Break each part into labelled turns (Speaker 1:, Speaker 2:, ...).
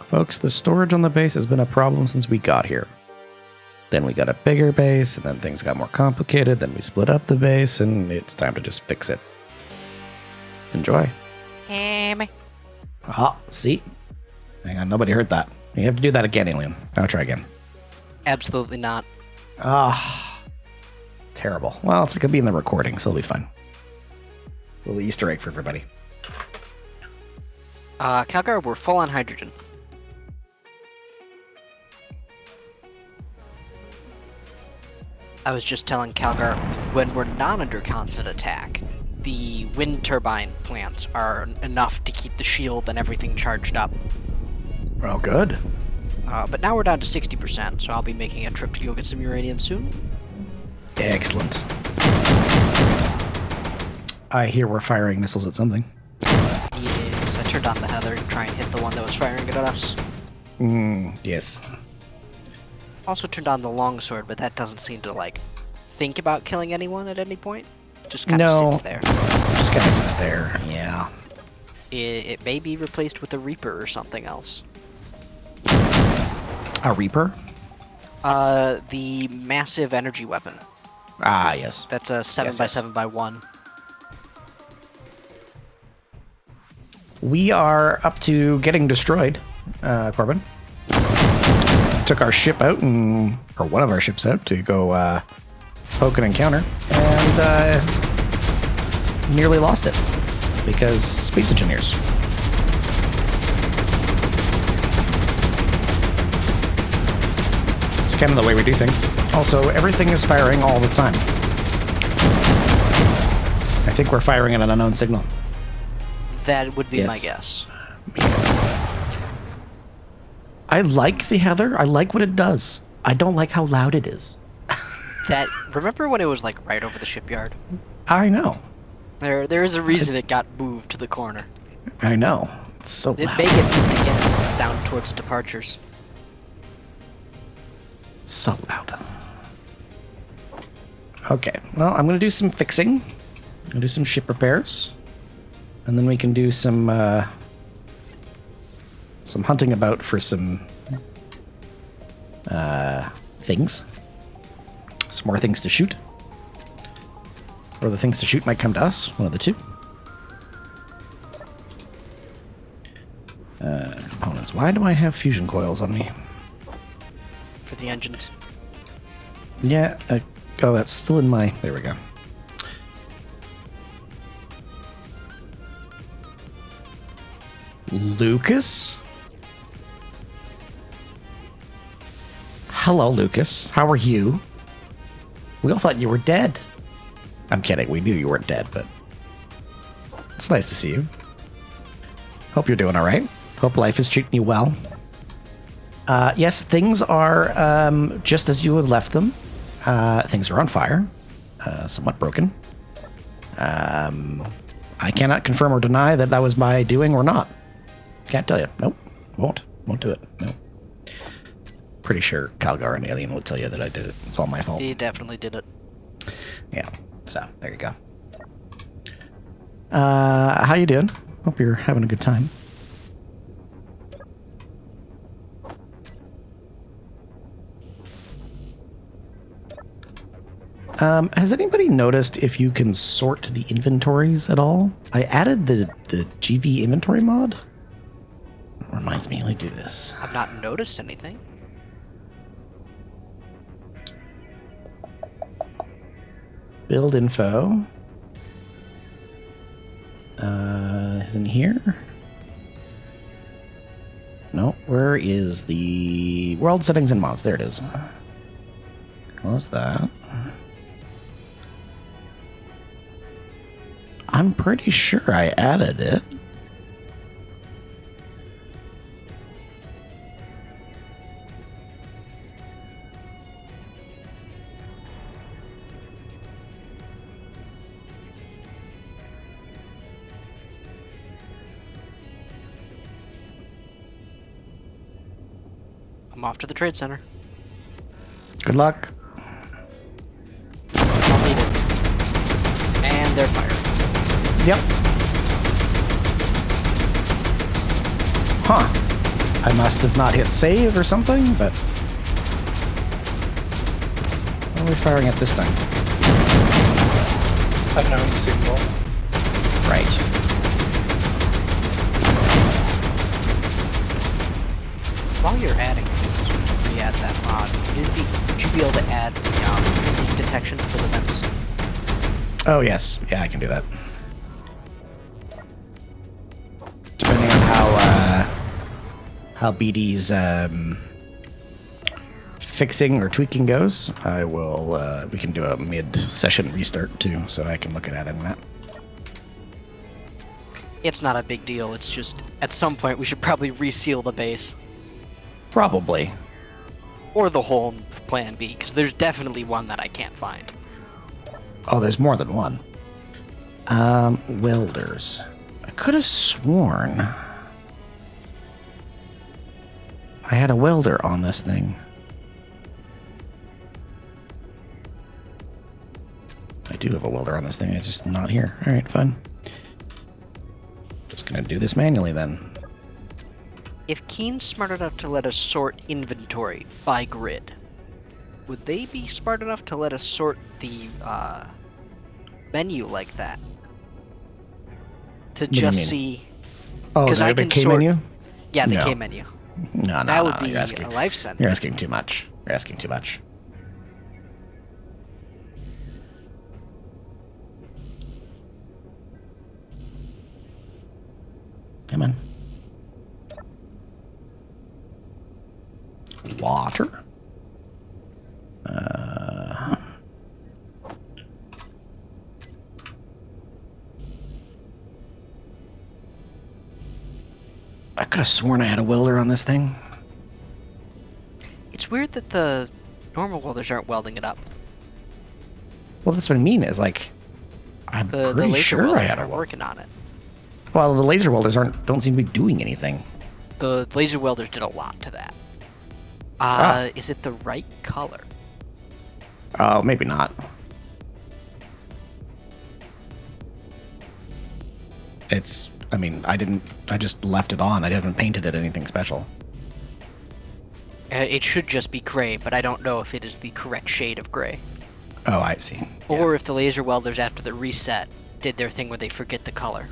Speaker 1: Folks, the storage on the base has been a problem since we got here. Then we got a bigger base, and then things got more complicated. Then we split up the base, and it's time to just fix it. Enjoy. Ah, see? Hang on, nobody heard that. You have to do that again, Alien. I'll try again.
Speaker 2: Absolutely not.
Speaker 1: Ah, terrible. Well, it's going to be in the recording, so it'll be fun. A little Easter egg for everybody.
Speaker 2: Calgar, we're full on hydrogen. I was just telling Calgar, when we're not under constant attack, the wind turbine plants are enough to keep the shield and everything charged up.
Speaker 1: Well, good.
Speaker 2: But now we're down to 60%, so I'll be making a trip to go get some uranium soon.
Speaker 1: Excellent. I hear we're firing missiles at something.
Speaker 2: Yes, I turned on the Heather to try and hit the one that was firing it at us.
Speaker 1: Yes.
Speaker 2: Also turned on the longsword, but that doesn't seem to, like, think about killing anyone at any point. Just kind of sits there.
Speaker 1: Just kind of sits there, yeah.
Speaker 2: It may be replaced with a Reaper or something else.
Speaker 1: A Reaper?
Speaker 2: The massive energy weapon.
Speaker 1: Ah, yes.
Speaker 2: That's a 7x7x1.
Speaker 1: We are up to getting destroyed, Corbin. Took our ship out, or one of our ships out, to go poke and encounter, and nearly lost it because space engineers. It's kind of the way we do things. Also, everything is firing all the time. I think we're firing at an unknown signal.
Speaker 2: That would be my
Speaker 1: Yes.
Speaker 2: guess.
Speaker 1: Yes. I like the Heather. I like what it does. I don't like how loud it is.
Speaker 2: Remember when it was like right over the shipyard?
Speaker 1: I know.
Speaker 2: There is a reason it got moved to the corner.
Speaker 1: I know. It's so
Speaker 2: It
Speaker 1: loud.
Speaker 2: may get moved again down towards departures.
Speaker 1: So loud. Okay. Well, I'm going to do some fixing. I'm going to do some ship repairs. And then we can do some hunting about for some things. Some more things to shoot. Or the things to shoot might come to us. One of the two. Components. Why do I have fusion coils on me?
Speaker 2: For the engines.
Speaker 1: Yeah. Oh, that's still in my... There we go. Lucas? Hello, Lucas. How are you? We all thought you were dead. I'm kidding. We knew you weren't dead, but it's nice to see you. Hope you're doing all right. Hope life is treating you well. Yes, things are just as you had left them. Things are on fire. Somewhat broken. I cannot confirm or deny that was my doing or not. Can't tell you. Nope. Won't do it. Nope. Pretty sure Calgar and Alien will tell you that I did it. It's all my fault.
Speaker 2: He definitely did it.
Speaker 1: Yeah. So, there you go. How you doing? Hope you're having a good time. Has anybody noticed if you can sort the inventories at all? I added the GV inventory mod. Reminds me, let me do this.
Speaker 2: I've not noticed anything.
Speaker 1: Build info. Isn't here? No, where is the world settings and mods? There it is. Close that. I'm pretty sure I added it.
Speaker 2: I'm off to the trade center.
Speaker 1: Good luck.
Speaker 2: I'll need it. And they're firing.
Speaker 1: Yep. Huh. I must have not hit save or something, but... What are we firing at this time?
Speaker 3: Unknown signal.
Speaker 1: Right.
Speaker 2: While you're adding things, re-add that mod, would you be able to add the leak detection for the vents?
Speaker 1: Oh, yes. Yeah, I can do that. Depending on how BD's fixing or tweaking goes, I will, we can do a mid-session restart too, so I can look at adding that.
Speaker 2: It's not a big deal, it's just, at some point we should probably reseal the base.
Speaker 1: Probably.
Speaker 2: Or the whole plan B, because there's definitely one that I can't find.
Speaker 1: Oh, there's more than one. Welders. I could have sworn I had a welder on this thing. I do have a welder on this thing, it's just not here. Alright, fine. Just gonna do this manually then.
Speaker 2: If Keen's smart enough to let us sort inventory by grid, would they be smart enough to let us sort the menu like that? To
Speaker 1: do you
Speaker 2: just
Speaker 1: mean?
Speaker 2: see...
Speaker 1: Oh,
Speaker 2: 'cause I
Speaker 1: the
Speaker 2: can
Speaker 1: K
Speaker 2: sort-
Speaker 1: menu?
Speaker 2: Yeah, the
Speaker 1: No.
Speaker 2: K menu.
Speaker 1: No, no,
Speaker 2: That
Speaker 1: no,
Speaker 2: would be
Speaker 1: you're asking,
Speaker 2: a life center.
Speaker 1: you're asking too much. You're asking too much. Come on. Water. I could have sworn I had a welder on this thing.
Speaker 2: It's weird that the normal welders aren't welding it up.
Speaker 1: Well, that's what I mean. Is like, I'm
Speaker 2: The
Speaker 1: pretty
Speaker 2: laser
Speaker 1: sure I
Speaker 2: welders
Speaker 1: had a
Speaker 2: aren't
Speaker 1: welder.
Speaker 2: working on it.
Speaker 1: Well, the laser welders don't seem to be doing anything.
Speaker 2: The laser welders did a lot to that.
Speaker 1: Ah.
Speaker 2: Is it the right color?
Speaker 1: Oh, maybe not. It's, I mean, I just left it on. I haven't painted it anything special.
Speaker 2: It should just be gray, but I don't know if it is the correct shade of gray.
Speaker 1: Oh, I see.
Speaker 2: Or if the laser welders, after the reset, did their thing where they forget the color.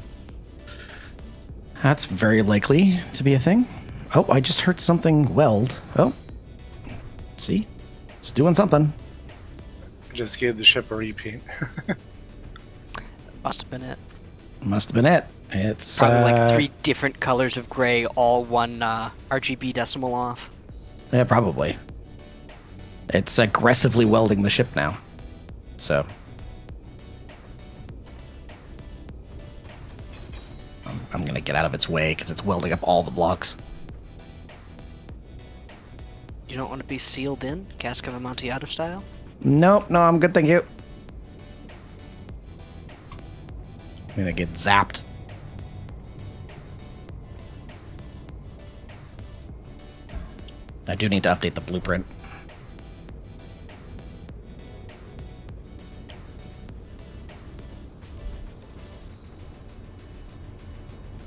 Speaker 1: That's very likely to be a thing. Oh, I just heard something weld. Oh. See? It's doing something.
Speaker 3: Just gave the ship a repaint.
Speaker 2: Must have been it.
Speaker 1: Must have been it. It's
Speaker 2: Probably like 3 different colors of gray, all one RGB decimal off.
Speaker 1: Yeah, probably. It's aggressively welding the ship now. So. I'm gonna get out of its way because it's welding up all the blocks.
Speaker 2: You don't want to be sealed in, Cask of Amontillado style?
Speaker 1: Nope, no, I'm good, thank you. I'm gonna get zapped. I do need to update the blueprint.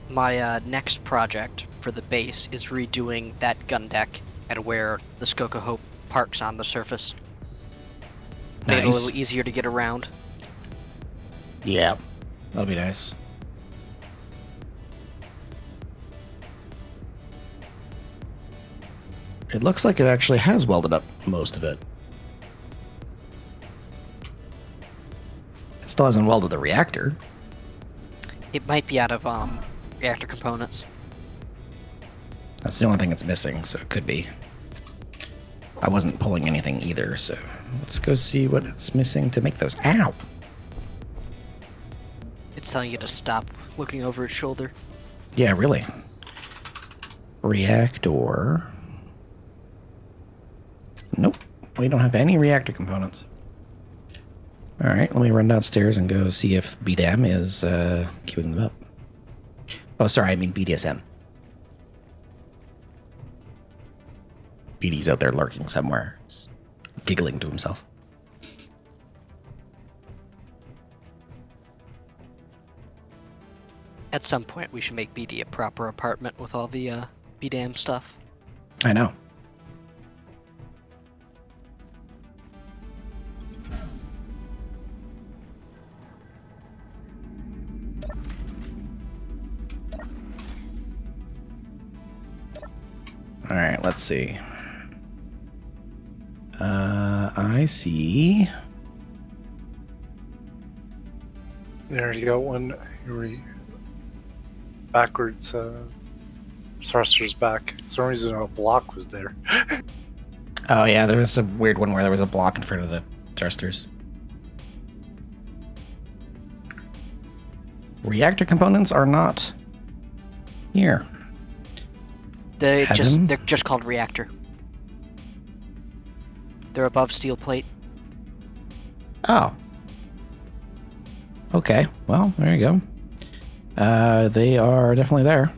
Speaker 2: My next project for the base is redoing that gun deck and where the Skoka Hope parks on the surface. Made it a
Speaker 1: Nice.
Speaker 2: little easier to get around.
Speaker 1: Yeah, that'll be nice. It looks like it actually has welded up most of it. It still hasn't welded the reactor.
Speaker 2: It might be out of reactor components.
Speaker 1: That's the only thing it's missing, so it could be. I wasn't pulling anything either, so let's go see what it's missing to make those. Ow!
Speaker 2: It's telling you to stop looking over its shoulder.
Speaker 1: Yeah, really. Reactor. Nope. We don't have any reactor components. Alright, let me run downstairs and go see if BDAM is queuing them up. Oh, sorry, I mean BDSM. BD's out there lurking somewhere, just giggling to himself.
Speaker 2: At some point, we should make BD a proper apartment with all the Be damn stuff.
Speaker 1: I know. All right, let's see. I see.
Speaker 3: There you go. One backwards thrusters back. For some reason, a block was there.
Speaker 1: Oh yeah, there was a weird one where there was a block in front of the thrusters. Reactor components are not here.
Speaker 2: They're
Speaker 1: Adam?
Speaker 2: just called reactor. They're above steel plate.
Speaker 1: Oh. Okay, well, there you go. They are definitely there.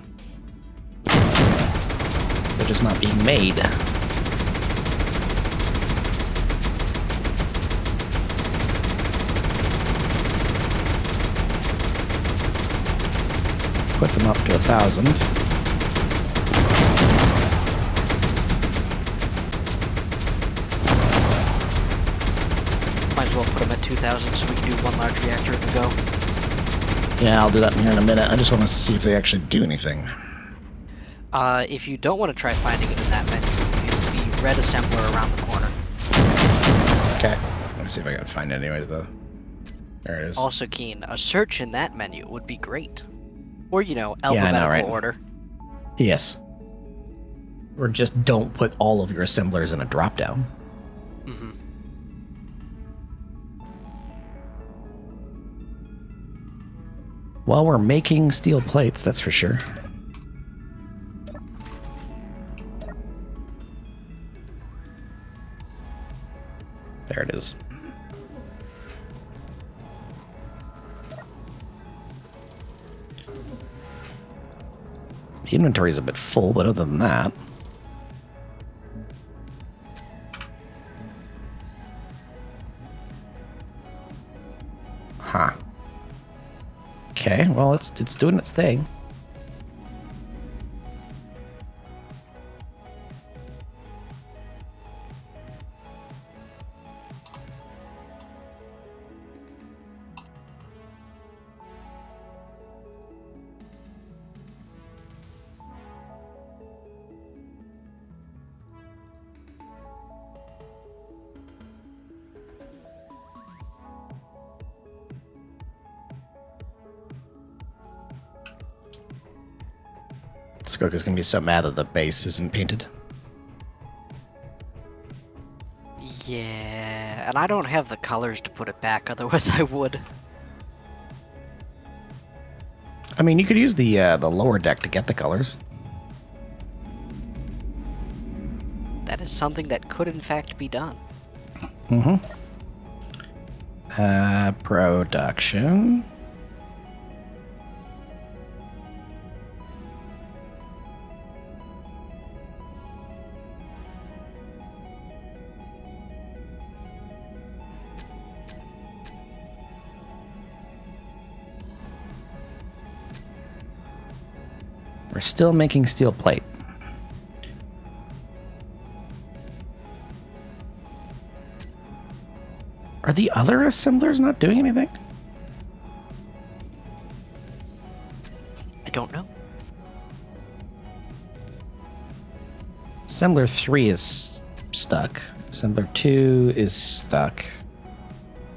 Speaker 1: They're just not being made. Put them up to 1,000.
Speaker 2: Might as well put them at 2,000 so we can do one large reactor in a go.
Speaker 1: Yeah, I'll do that here in a minute. I just want to see if they actually do anything.
Speaker 2: If you don't want to try finding it in that menu, use the red assembler around the corner.
Speaker 1: Okay. Let me see if I can find it anyways, though. There it is.
Speaker 2: Also, Keen, a search in that menu would be great. Or, you know,
Speaker 1: Yeah, I know,
Speaker 2: alphabetical
Speaker 1: right?
Speaker 2: order.
Speaker 1: Yes. Or just don't put all of your assemblers in a drop-down.
Speaker 2: Mm-hmm.
Speaker 1: Well, we're making steel plates, that's for sure. There it is. The inventory is a bit full, but other than that... Huh. Okay, well, it's doing its thing. Skook is going to be so mad that the base isn't painted.
Speaker 2: Yeah, and I don't have the colors to put it back, otherwise I would.
Speaker 1: I mean, you could use the lower deck to get the colors.
Speaker 2: That is something that could in fact be done.
Speaker 1: Mm-hmm. Production. We're still making steel plate. Are the other assemblers not doing anything?
Speaker 2: I don't know.
Speaker 1: Assembler 3 is stuck. Assembler 2 is stuck.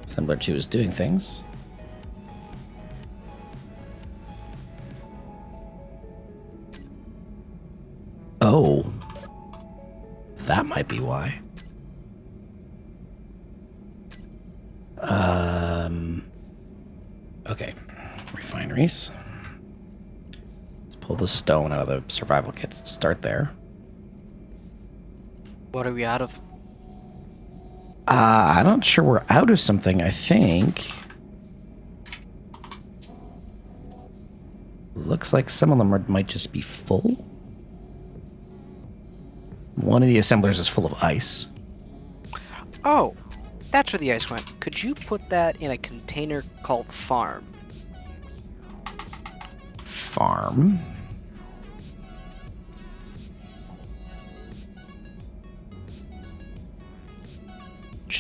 Speaker 1: Assembler 2 is doing things. Oh. That might be why. Okay. Refineries. Let's pull the stone out of the survival kits. Start there.
Speaker 2: What are we out of?
Speaker 1: I'm not sure we're out of something, I think. Looks like some of them might just be full. One of the assemblers is full of ice.
Speaker 2: Oh, that's where the ice went. Could you put that in a container called farm?
Speaker 1: Farm.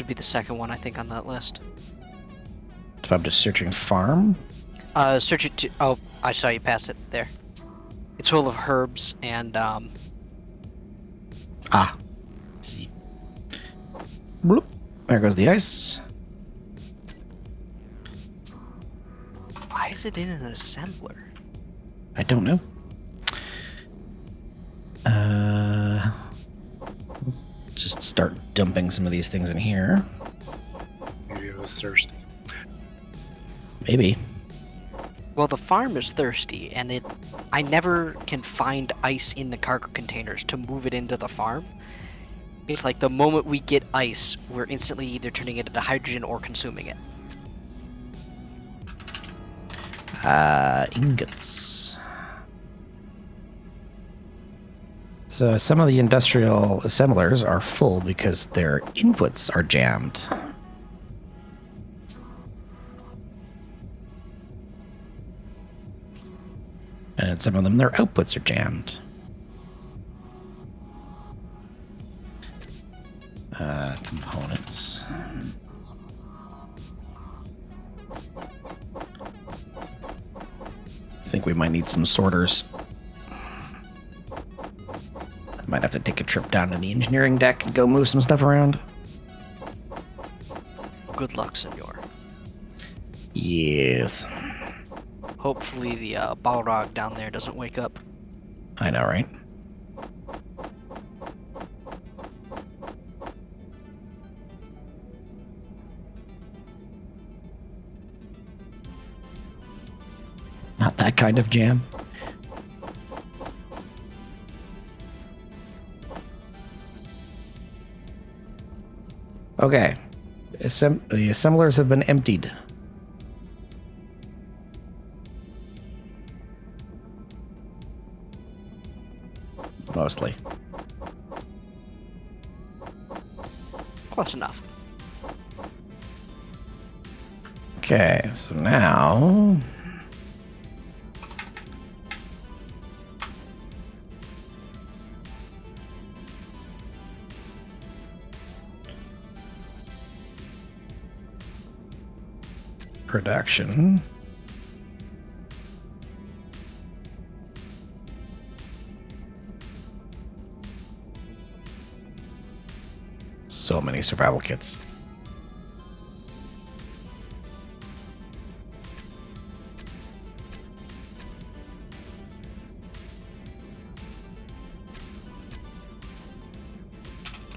Speaker 2: should be the second one, I think, on that list.
Speaker 1: If I'm just searching farm.
Speaker 2: Search it to... Oh, I saw you pass it there. It's full of herbs and,
Speaker 1: Ah. See. Bloop. There goes the ice.
Speaker 2: Why is it in an assembler?
Speaker 1: I don't know. Let's just start dumping some of these things in here.
Speaker 3: Maybe it was thirsty.
Speaker 1: Maybe.
Speaker 2: Well, the farm is thirsty, and I never can find ice in the cargo containers to move it into the farm. It's like the moment we get ice, we're instantly either turning it into hydrogen or consuming it.
Speaker 1: Ingots. So some of the industrial assemblers are full because their inputs are jammed. And some of them, their outputs are jammed. Components. I think we might need some sorters. I might have to take a trip down to the engineering deck and go move some stuff around.
Speaker 2: Good luck, senor.
Speaker 1: Yes.
Speaker 2: Hopefully the Balrog down there doesn't wake up.
Speaker 1: I know, right? Not that kind of jam. Okay. The assemblers have been emptied. Mostly.
Speaker 2: Close enough.
Speaker 1: Okay, so now... production. So many survival kits.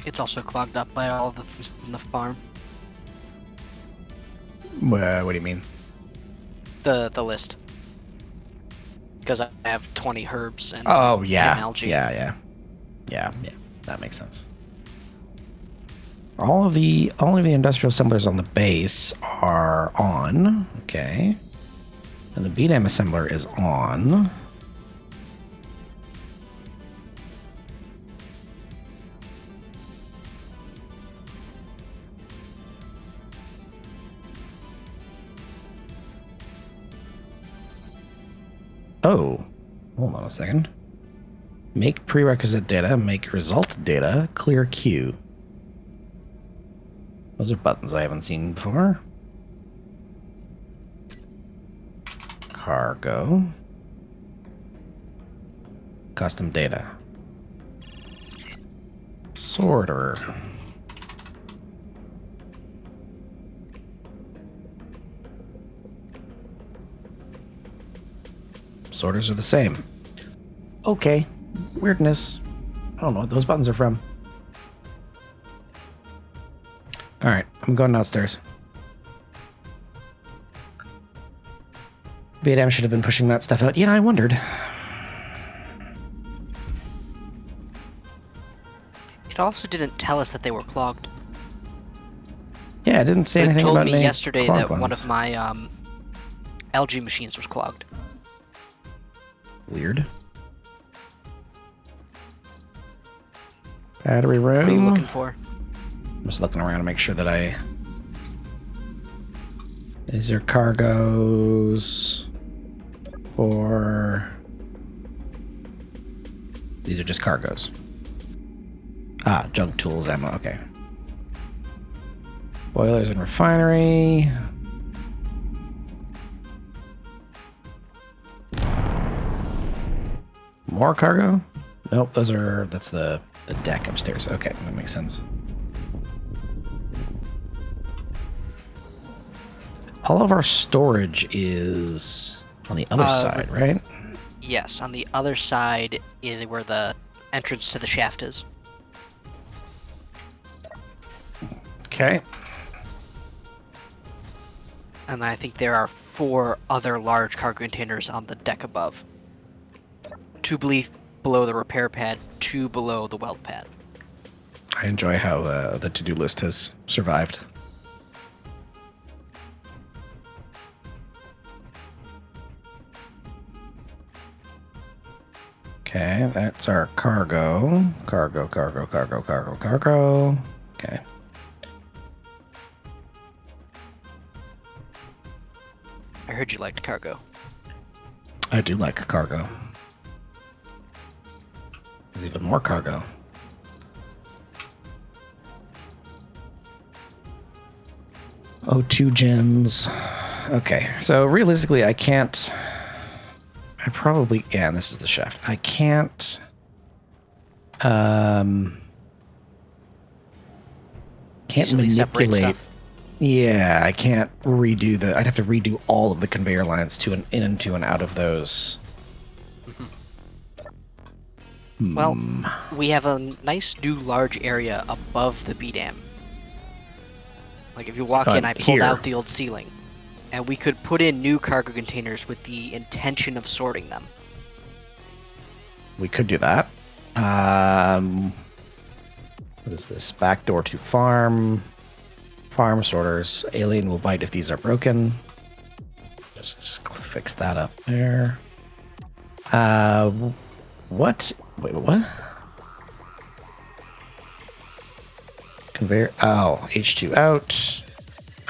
Speaker 2: It's also clogged up by all the things in the farm.
Speaker 1: What do you mean?
Speaker 2: The list. Because I have 20 herbs and
Speaker 1: Oh,
Speaker 2: 10
Speaker 1: yeah.
Speaker 2: algae.
Speaker 1: Yeah. That makes sense. All of the industrial assemblers on the base are on. Okay. And the BDAM assembler is on. Oh, hold on a second. Make prerequisite data, make result data, clear queue. Those are buttons I haven't seen before. Cargo. Custom data. Sorter. Sorters are the same. Okay. Weirdness. I don't know what those buttons are from. Alright, I'm going downstairs. BDM should have been pushing that stuff out. Yeah, I wondered.
Speaker 2: It also didn't tell us that they were clogged.
Speaker 1: Yeah, it didn't say
Speaker 2: It
Speaker 1: anything
Speaker 2: told
Speaker 1: about
Speaker 2: me
Speaker 1: any
Speaker 2: yesterday
Speaker 1: clogged
Speaker 2: that one
Speaker 1: ones.
Speaker 2: of my algae machines was clogged.
Speaker 1: Weird. Battery room.
Speaker 2: What are you looking for?
Speaker 1: I'm just looking around to make sure that I... These are cargoes for... These are just cargoes. Ah, junk tools, ammo, okay. Boilers and refinery. More cargo? Nope, that's the deck upstairs. Okay, that makes sense. All of our storage is on the other side, right?
Speaker 2: Yes, on the other side is where the entrance to the shaft is.
Speaker 1: Okay.
Speaker 2: And I think there are 4 other large cargo containers on the deck above. 2 below the repair pad, 2 below the weld pad.
Speaker 1: I enjoy how the to-do list has survived. Okay, that's our cargo. Cargo. Okay.
Speaker 2: I heard you liked cargo.
Speaker 1: I do like cargo. There's even more cargo. Oh, 2 gens. Okay, so realistically, I can't... I probably... Yeah, and this is the shaft. I can't... Can't
Speaker 2: Easily separate
Speaker 1: manipulate...
Speaker 2: stuff.
Speaker 1: Yeah, I can't redo the... I'd have to redo all of the conveyor lines to and in and to and out of those.
Speaker 2: Well, we have a nice new large area above the B-dam. Like if you walk in, I pulled
Speaker 1: here.
Speaker 2: out the old ceiling. And we could put in new cargo containers with the intention of sorting them.
Speaker 1: We could do that. What is this? Back door to farm. Farm sorters. Alien will bite if these are broken. Just fix that up there. What? Wait, what? Conveyor. Oh, H2 out.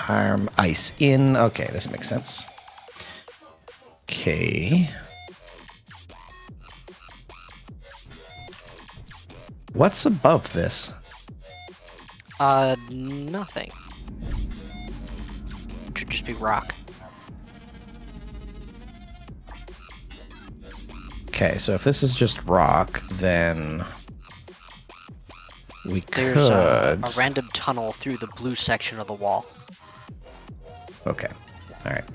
Speaker 1: Arm ice in. Okay, this makes sense. Okay. What's above this?
Speaker 2: Nothing. Should just be rock.
Speaker 1: Okay, so if this is just rock, then we
Speaker 2: There's
Speaker 1: could...
Speaker 2: a random tunnel through the blue section of the wall.
Speaker 1: Okay, all right.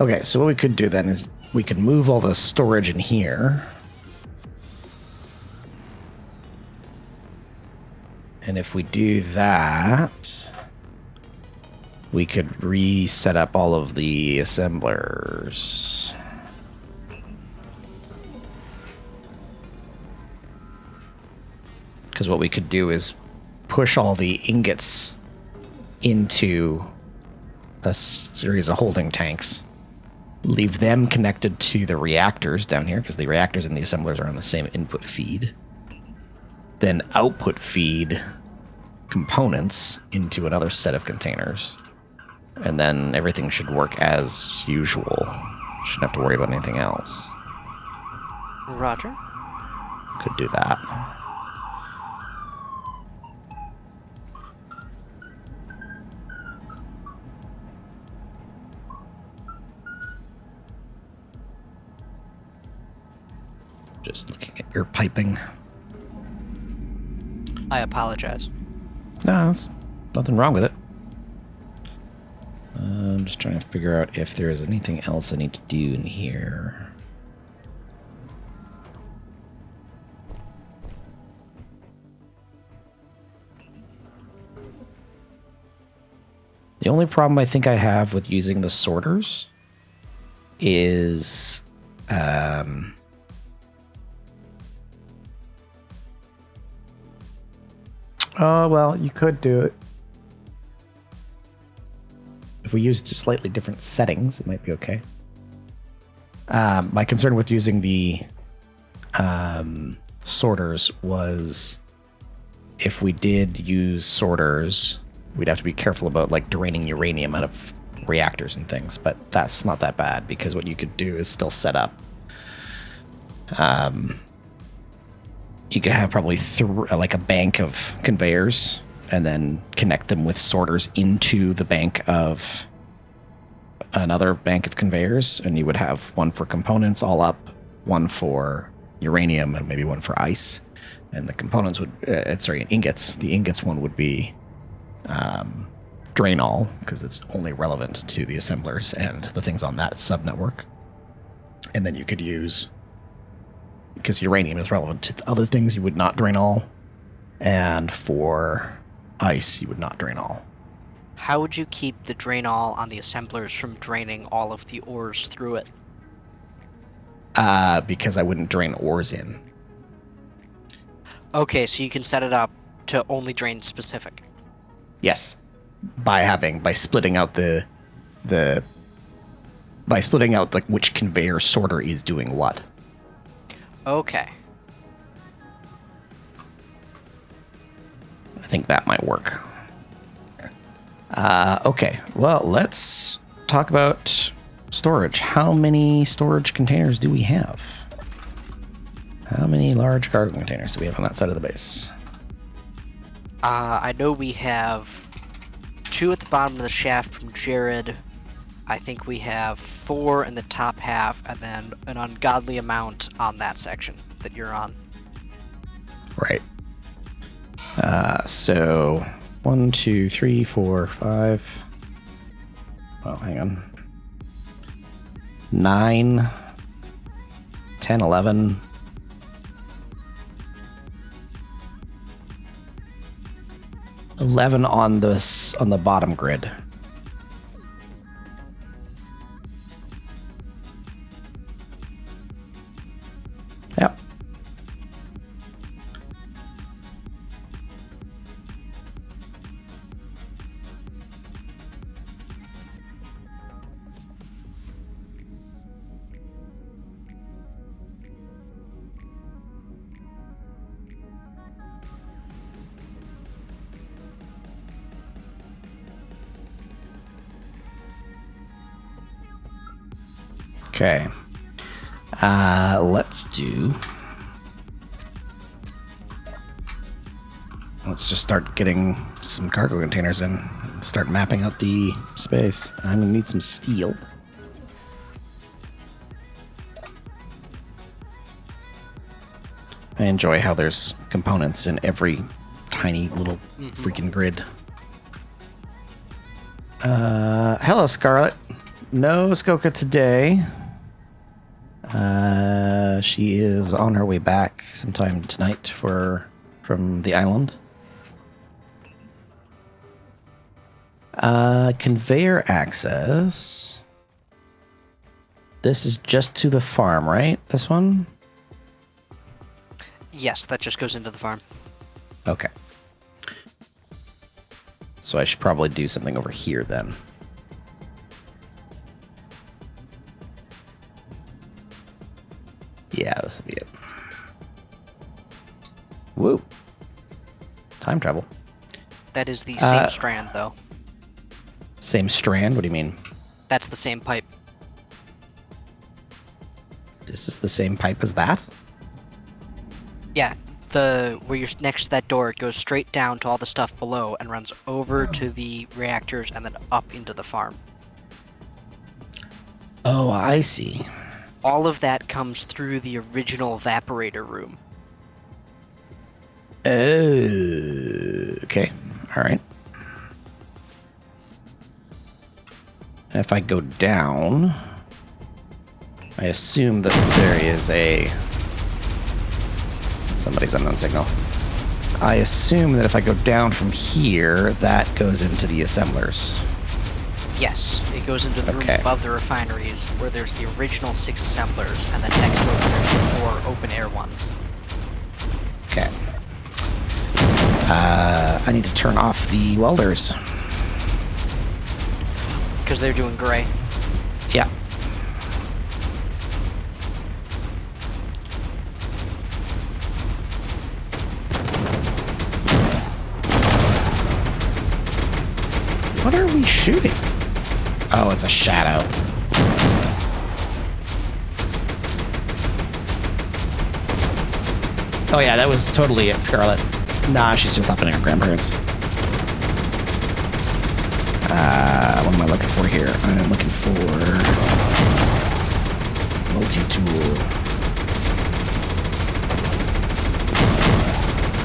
Speaker 1: Okay, so what we could do then is we could move all the storage in here. And if we do that, we could reset up all of the assemblers. Because what we could do is push all the ingots into a series of holding tanks. Leave them connected to the reactors down here, because the reactors and the assemblers are on the same input feed. Then output feed components into another set of containers. And then everything should work as usual. Shouldn't have to worry about anything else.
Speaker 2: Roger.
Speaker 1: Could do that. Just looking at your piping.
Speaker 2: I apologize.
Speaker 1: No, there's nothing wrong with it. I'm just trying to figure out if there is anything else I need to do in here. The only problem I think I have with using the sorters is oh, well, you could do it. If we used slightly different settings, it might be okay. My concern with using the sorters was if we did use sorters, we'd have to be careful about like draining uranium out of reactors and things, but that's not that bad because what you could do is still set up you could have probably like a bank of conveyors, and then connect them with sorters into the bank of another bank of conveyors, and you would have one for components all up, one for uranium, and maybe one for ice. And the components would, ingots. The ingots one would be drain all, because it's only relevant to the assemblers and the things on that subnetwork. And then you could use, because uranium is relevant to the other things, you would not drain all. And for ice, you would not drain all.
Speaker 2: How would you keep the drain all on the assemblers from draining all of the ores through it?
Speaker 1: Because I wouldn't drain ores in.
Speaker 2: Okay, so you can set it up to only drain specific.
Speaker 1: Yes, by splitting out like which conveyor sorter is doing what.
Speaker 2: Okay.
Speaker 1: I think that might work. Okay, well, let's talk about storage. How many storage containers do we have? How many large cargo containers do we have on that side of the base?
Speaker 2: I know we have 2 at the bottom of the shaft from Jared. I think we have 4 in the top half, and then an ungodly amount on that section that you're on.
Speaker 1: Right. So 1, 2, 3, 4, 5. Oh, hang on. 9, 10, 11. 11 on the bottom grid. Yep. Okay. Let's just start getting some cargo containers in. Start mapping out the space. I'm gonna need some steel. I enjoy how there's components in every tiny little freaking grid. Hello, Scarlet. No Skoka today. She is on her way back sometime tonight from the island. Conveyor access. This is just to the farm, right? This one?
Speaker 2: Yes, that just goes into the farm.
Speaker 1: Okay. So I should probably do something over here then. Yeah, this will be it. Woo. Time travel.
Speaker 2: That is the same strand, though.
Speaker 1: Same strand? What do you mean?
Speaker 2: That's the same pipe.
Speaker 1: This is the same pipe as that?
Speaker 2: Yeah, where you're next to that door, it goes straight down to all the stuff below and runs over to the reactors and then up into the farm.
Speaker 1: Oh, I see.
Speaker 2: All of that comes through the original evaporator room.
Speaker 1: Oh, okay. All right. And if I go down, I assume that there is somebody's unknown signal. I assume that if I go down from here, that goes into the assemblers.
Speaker 2: Yes, it goes into the room
Speaker 1: Okay.
Speaker 2: above the refineries, where there's the original 6 assemblers, and then next to it there's the 4 open-air ones.
Speaker 1: Okay. I need to turn off the welders.
Speaker 2: Because they're doing gray.
Speaker 1: Yeah. What are we shooting? Oh, it's a shadow. Oh yeah, that was totally it, Scarlet. Nah, she's just helping her grandparents. What am I looking for here? I'm looking for multi-tool.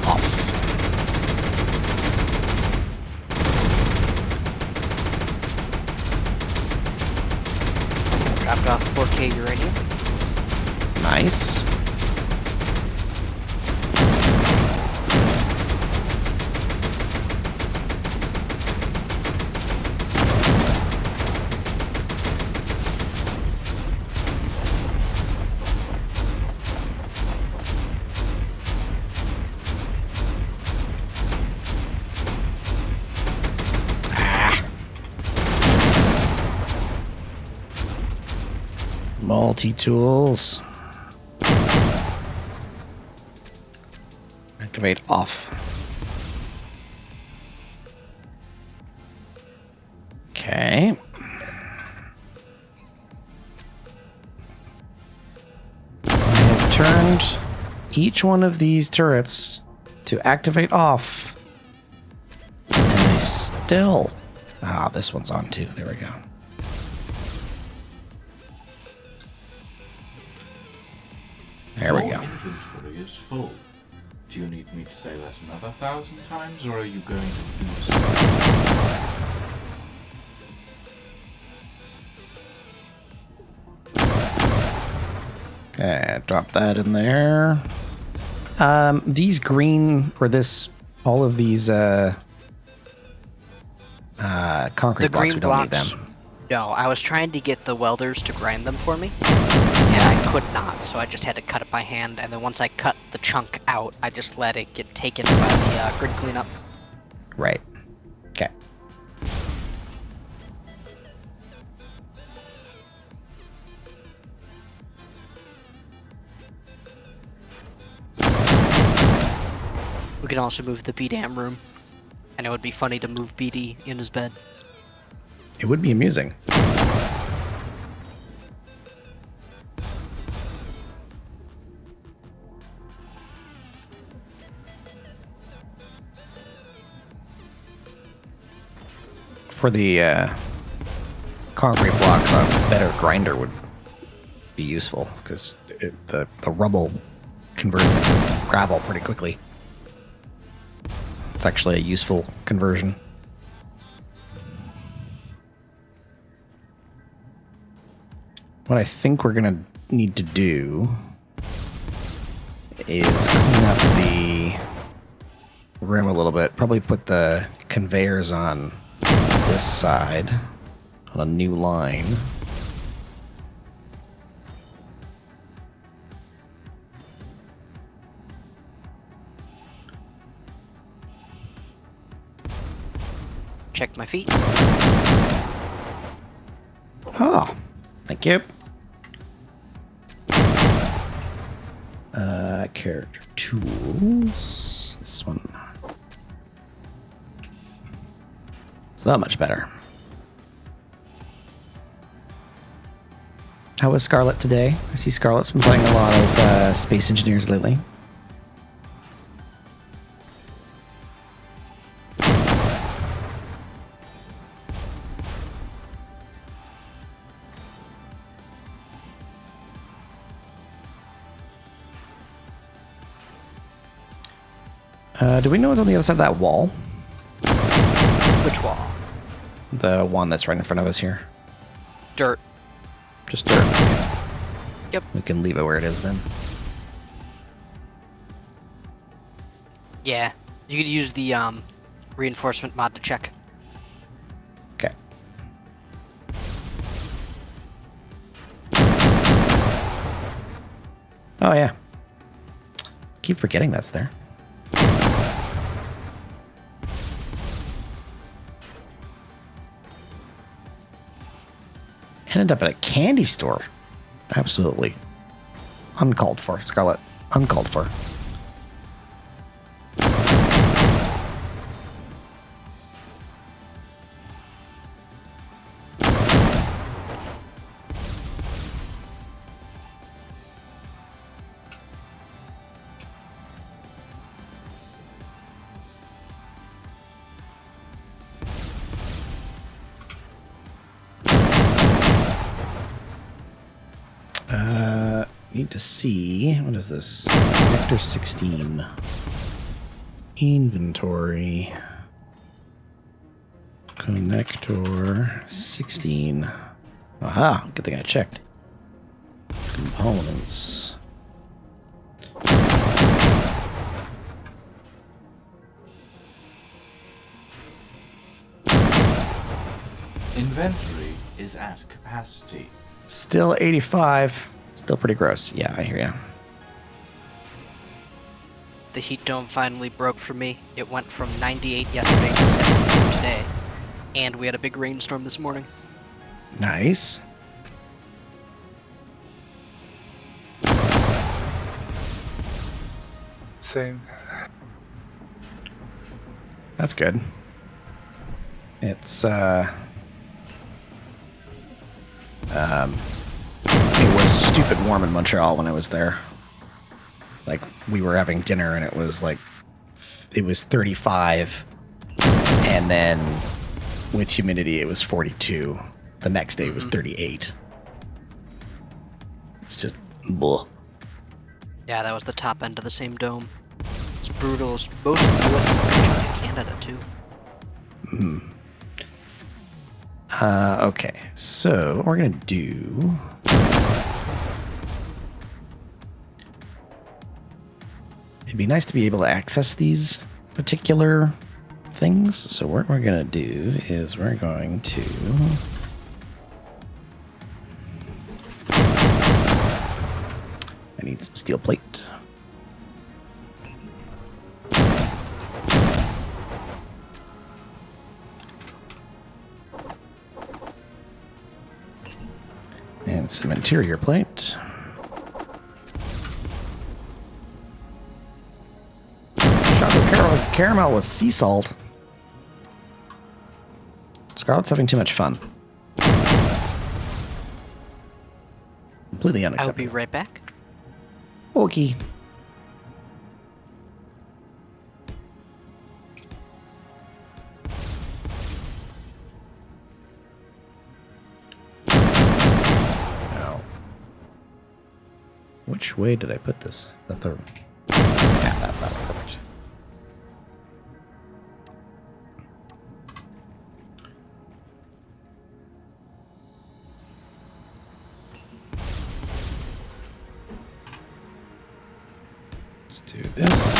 Speaker 1: Off.
Speaker 2: Dropped off 4K uranium.
Speaker 1: Nice. Multi-tools. Activate off. Okay. I have turned each one of these turrets to activate off. And they still... Ah, this one's on too. There we go. There we
Speaker 4: Your
Speaker 1: go.
Speaker 4: inventory is full. Do you need me to say that another 1,000 times, or are you going to do so?
Speaker 1: Okay, drop that in there. These green, or this, all of these, concrete
Speaker 2: The
Speaker 1: blocks,
Speaker 2: green
Speaker 1: we don't need
Speaker 2: blocks.
Speaker 1: them.
Speaker 2: No, I was trying to get the welders to grind them for me, and I could not, so I just had to cut it by hand, and then once I cut the chunk out, I just let it get taken by the grid cleanup.
Speaker 1: Right. Okay.
Speaker 2: We can also move the BDAM room. I know it'd be funny to move BD in his bed.
Speaker 1: It would be amusing. For the concrete blocks, a better grinder would be useful because the rubble converts into gravel pretty quickly. It's actually a useful conversion. What I think we're gonna need to do is clean up the room a little bit. Probably put the conveyors on this side on a new line.
Speaker 2: Check my feet.
Speaker 1: Oh, thank you. Character tools. This one. So much better. How was Scarlet today? I see Scarlet's been playing a lot of Space Engineers lately. Do we know what's on the other side of that wall?
Speaker 2: Which wall?
Speaker 1: The one that's right in front of us here.
Speaker 2: Dirt.
Speaker 1: Just dirt. Okay.
Speaker 2: Yep.
Speaker 1: We can leave it where it is then.
Speaker 2: Yeah. You could use the reinforcement mod to check.
Speaker 1: Okay. Oh yeah. Keep forgetting that's there. Ended up at a candy store. Absolutely. Uncalled for, Scarlet. Uncalled for. Need to see. What is this? Vector 16. Inventory. Connector 16. Aha! Good thing I checked. Components.
Speaker 4: Inventory is at capacity.
Speaker 1: Still 85. Still pretty gross. Yeah, I hear ya.
Speaker 2: The heat dome finally broke for me. It went from 98 yesterday to 72 today. And we had a big rainstorm this morning.
Speaker 1: Nice.
Speaker 3: Same.
Speaker 1: That's good. It's, it was stupid warm in Montreal when I was there. Like, we were having dinner and it was like, it was 35. And then with humidity, it was 42. The next day it was 38. It's just, bleh.
Speaker 2: Yeah, that was the top end of the same dome. It's brutal. It's both in the US and a good chunk of Canada, too.
Speaker 1: Okay, so what we're gonna do. It'd be nice to be able to access these particular things. So what we're gonna do is we're going to I need some steel plate. And some interior plate. Chocolate caramel with sea salt. Scarlett's having too much fun. Completely
Speaker 2: I'll be
Speaker 1: unacceptable.
Speaker 2: right back.
Speaker 1: Okay. Now, which way did I put this? Is that the... Yeah, that's not perfect. Let's do this.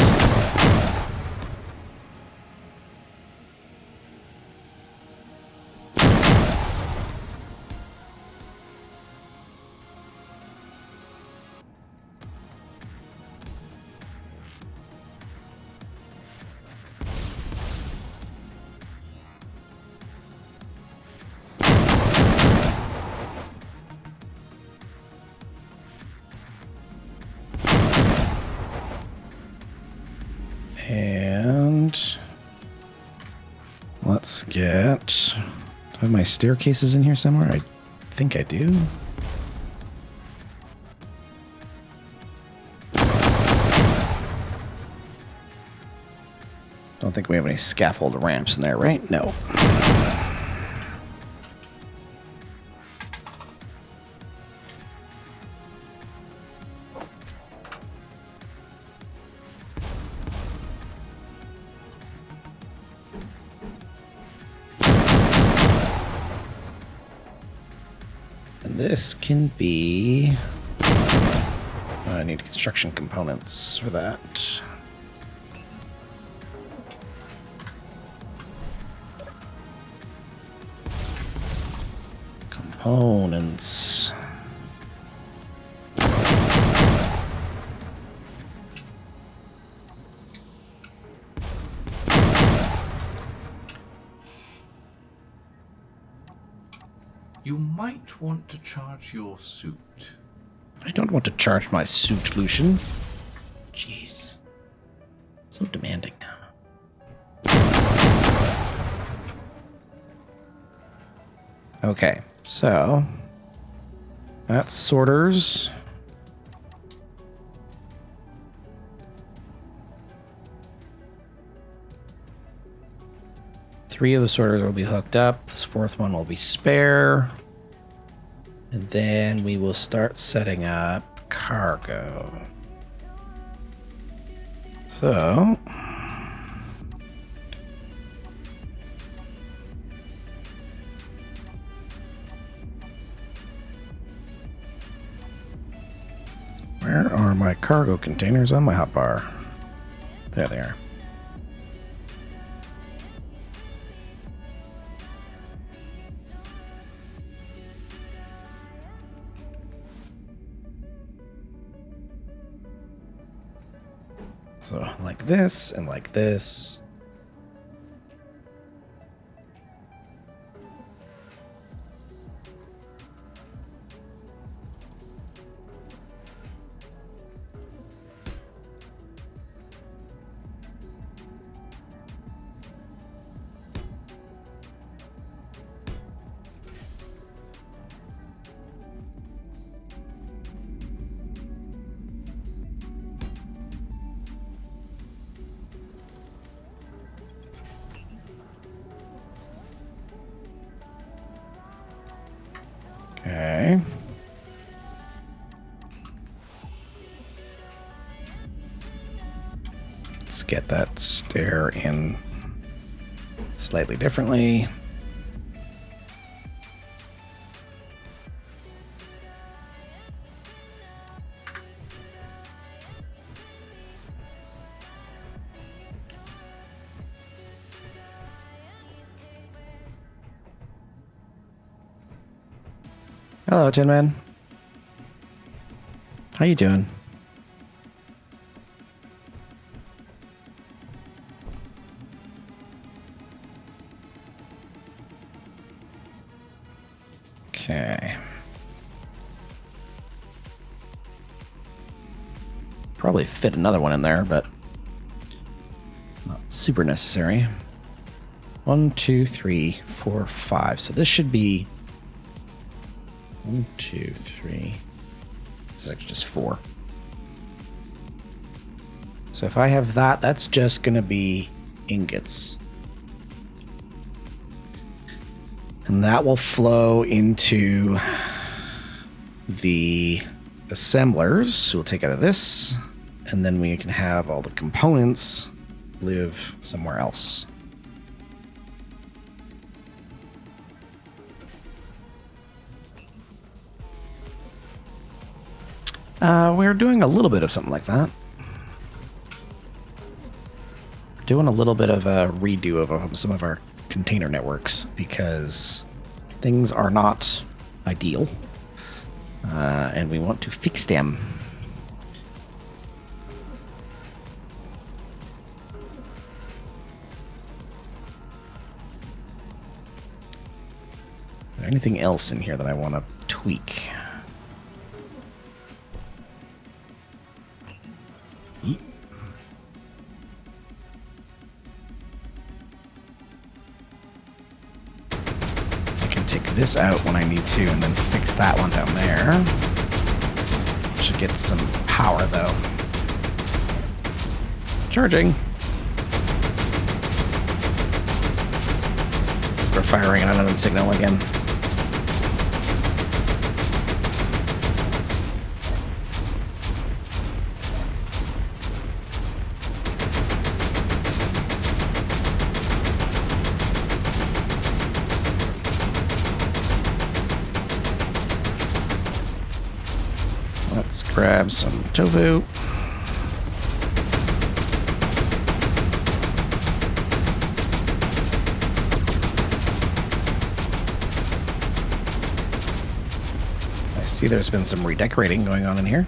Speaker 1: And let's get... Do I have my staircases in here somewhere? I think I do. Don't think we have any scaffold ramps in there, right? No. And this can be... I need construction components for that. Components.
Speaker 4: You might want to charge your suit.
Speaker 1: I don't want to charge my suit, Lucian. Jeez. So demanding. Okay, so that's sorters. Three of the sorters will be hooked up. This fourth one will be spare. And then we will start setting up cargo. So... where are my cargo containers on my hotbar? There they are. So like this and like this. Okay. Let's get that stair in slightly differently. Hello, Tin Man. How you doing? Okay. Probably fit another one in there, but not super necessary. 1, 2, 3, 4, 5. So this should be 1, 2, 3. This is actually just 4. So if I have that, that's just going to be ingots. And that will flow into the assemblers. We'll take out of this, and then we can have all the components live somewhere else. We're doing a little bit of something like that. We're doing a little bit of a redo of some of our container networks because things are not ideal, and we want to fix them. Is there anything else in here that I want to tweak? This out when I need to, and then fix that one down there. Should get some power though. Charging. We're firing an unknown signal again. Let's grab some tofu. I see there's been some redecorating going on in here.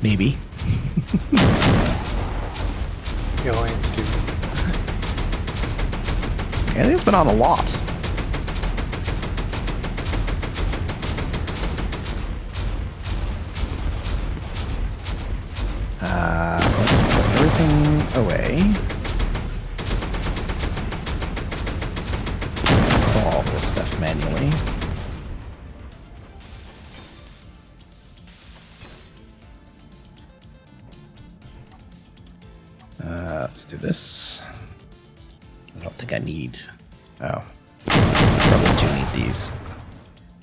Speaker 1: Maybe.
Speaker 3: Aliens, dude.
Speaker 1: Yeah, it's been on a lot. Let's put everything away. All this stuff manually. Let's do this. I don't think I need... Oh. Probably do need these.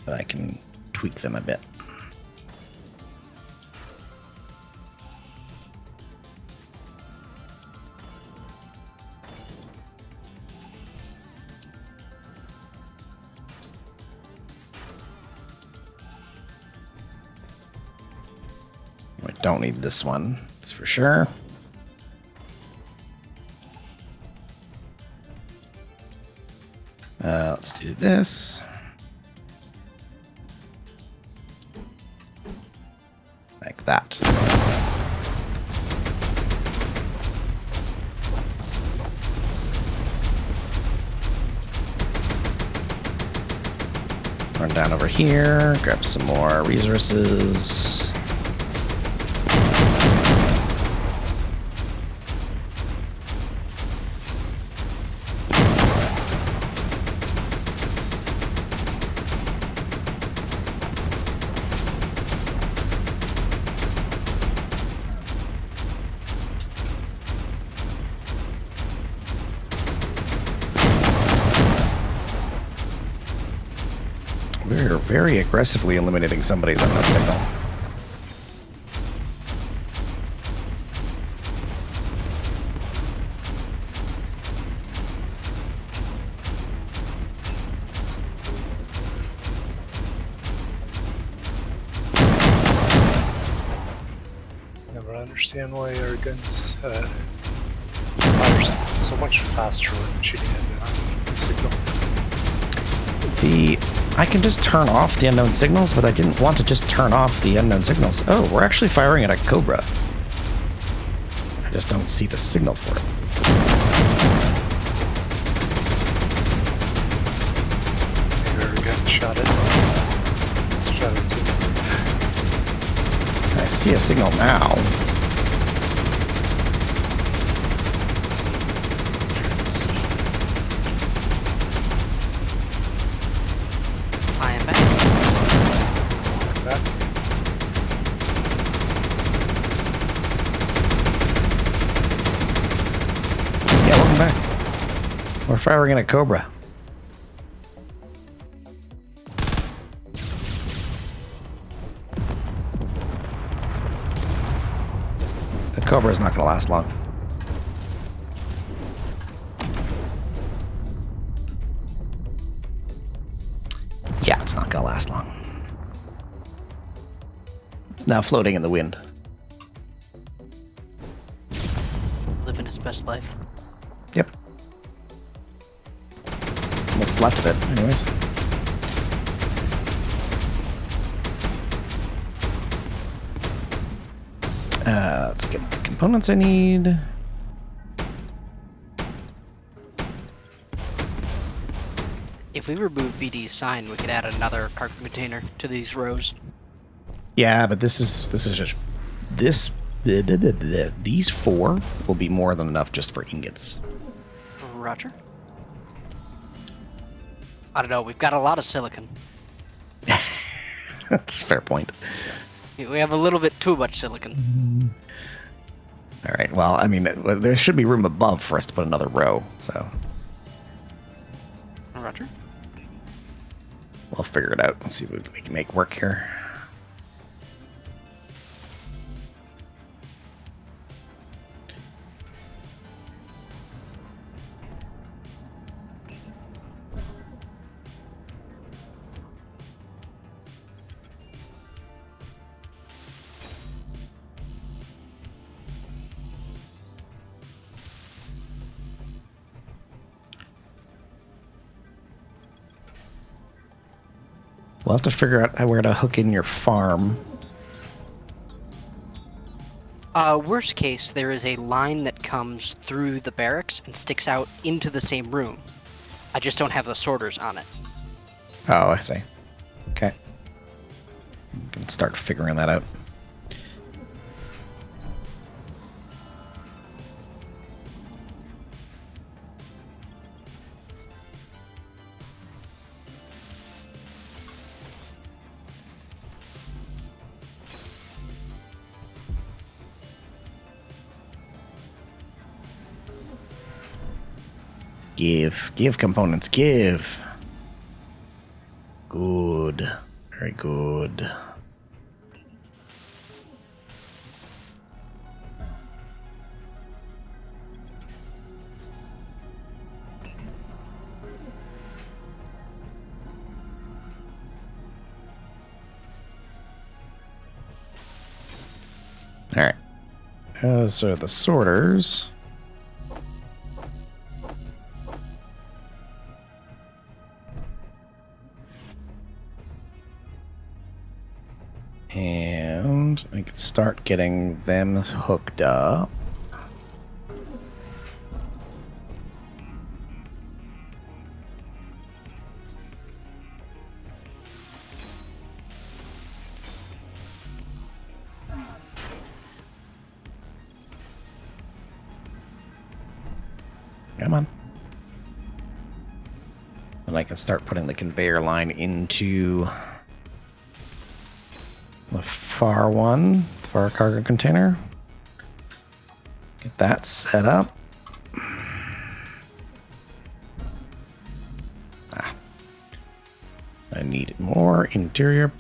Speaker 1: But I can tweak them a bit. We don't need this one, that's for sure. Let's do this. Like that. Run down over here, grab some more resources. We're very aggressively eliminating somebody's unknown signal.
Speaker 3: Never understand why our guns fire so much faster when shooting at the signal.
Speaker 1: I can just turn off the unknown signals, but I didn't want to just turn off the unknown signals. Oh, we're actually firing at a Cobra. I just don't see the signal for it.
Speaker 3: Maybe our gun shot it. Shot it signal.
Speaker 1: I see a signal now. Let's see.
Speaker 2: I am back.
Speaker 3: Like that.
Speaker 1: Yeah, welcome back. We're firing at a Cobra. The Cobra is not going to last long. Yeah, it's not going to last long. It's now floating in the wind.
Speaker 2: Living his best life.
Speaker 1: Yep. What's left of it, anyways. Let's get the components I need.
Speaker 2: If we remove BD's sign, we could add another cargo container to these rows.
Speaker 1: Yeah, but this is just these 4 will be more than enough just for ingots.
Speaker 2: Roger. I don't know, we've got a lot of silicon.
Speaker 1: That's a fair point.
Speaker 2: We have a little bit too much silicon.
Speaker 1: All right. Well, I mean, there should be room above for us to put another row, so
Speaker 2: Roger.
Speaker 1: we'll figure it out and see what we can make work here. We'll have to figure out where to hook in your farm.
Speaker 2: Worst case, there is a line that comes through the barracks and sticks out into the same room. I just don't have the sorters on it.
Speaker 1: Oh, I see. Okay. We can start figuring that out. Give. Give components. Give. Good. Very good. Alright. Those are the sorters. And I can start getting them hooked up. Come on. And I can start putting the conveyor line into the far one, far cargo container. Get that set up. I need more interior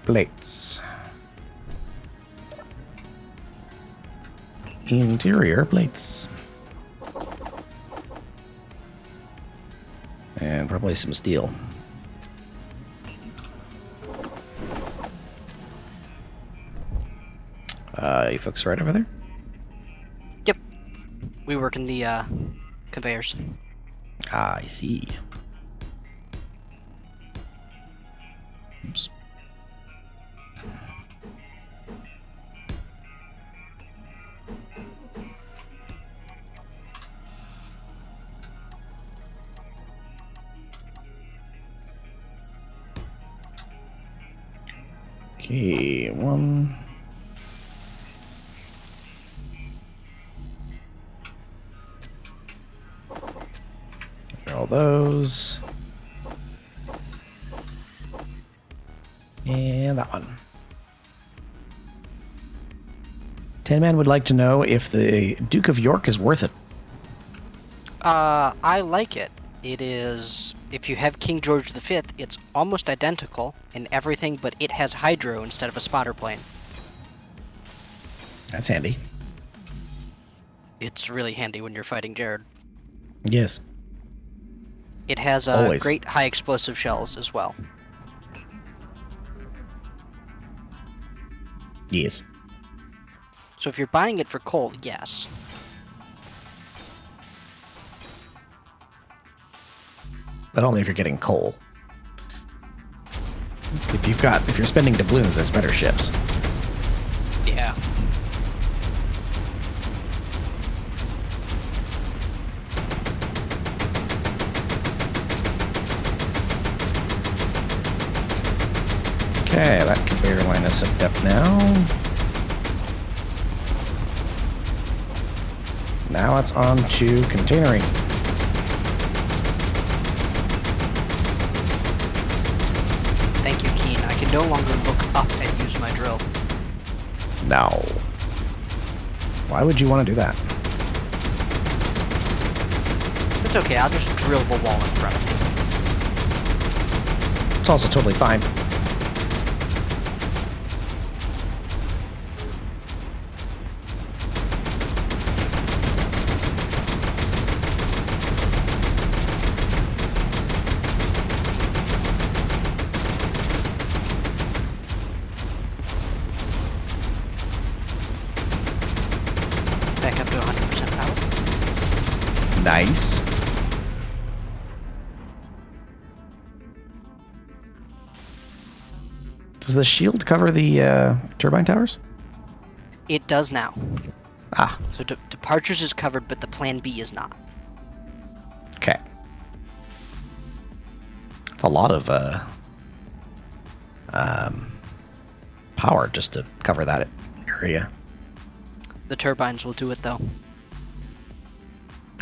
Speaker 1: plates. Interior plates. And probably some steel. You folks right over there?
Speaker 2: Yep. We work in the conveyors.
Speaker 1: Ah, I see. Oops. Okay, one. All those. And that one. Tin Man would like to know if the Duke of York is worth it.
Speaker 2: I like it. It is, if you have King George V, it's almost identical in everything, but it has hydro instead of a spotter plane.
Speaker 1: That's handy.
Speaker 2: It's really handy when you're fighting Jared.
Speaker 1: Yes.
Speaker 2: It has
Speaker 1: Always.
Speaker 2: great high explosive shells as well.
Speaker 1: Yes.
Speaker 2: So if you're buying it for coal, yes.
Speaker 1: But only if you're getting coal. If you're spending doubloons, there's better ships.
Speaker 2: Yeah.
Speaker 1: Okay, that conveyor line is hooked up now. Now it's on to containering.
Speaker 2: Thank you, Keen. I can no longer look up and use my drill.
Speaker 1: No. Why would you want to do that?
Speaker 2: It's okay, I'll just drill the wall in front of me.
Speaker 1: It's also totally fine.
Speaker 2: Back up to 100% power.
Speaker 1: Nice. Does the shield cover the turbine towers?
Speaker 2: It does now.
Speaker 1: Ah,
Speaker 2: So departures is covered, but the plan B is not.
Speaker 1: okay. It's a lot of power just to cover that area.
Speaker 2: The turbines will do it though.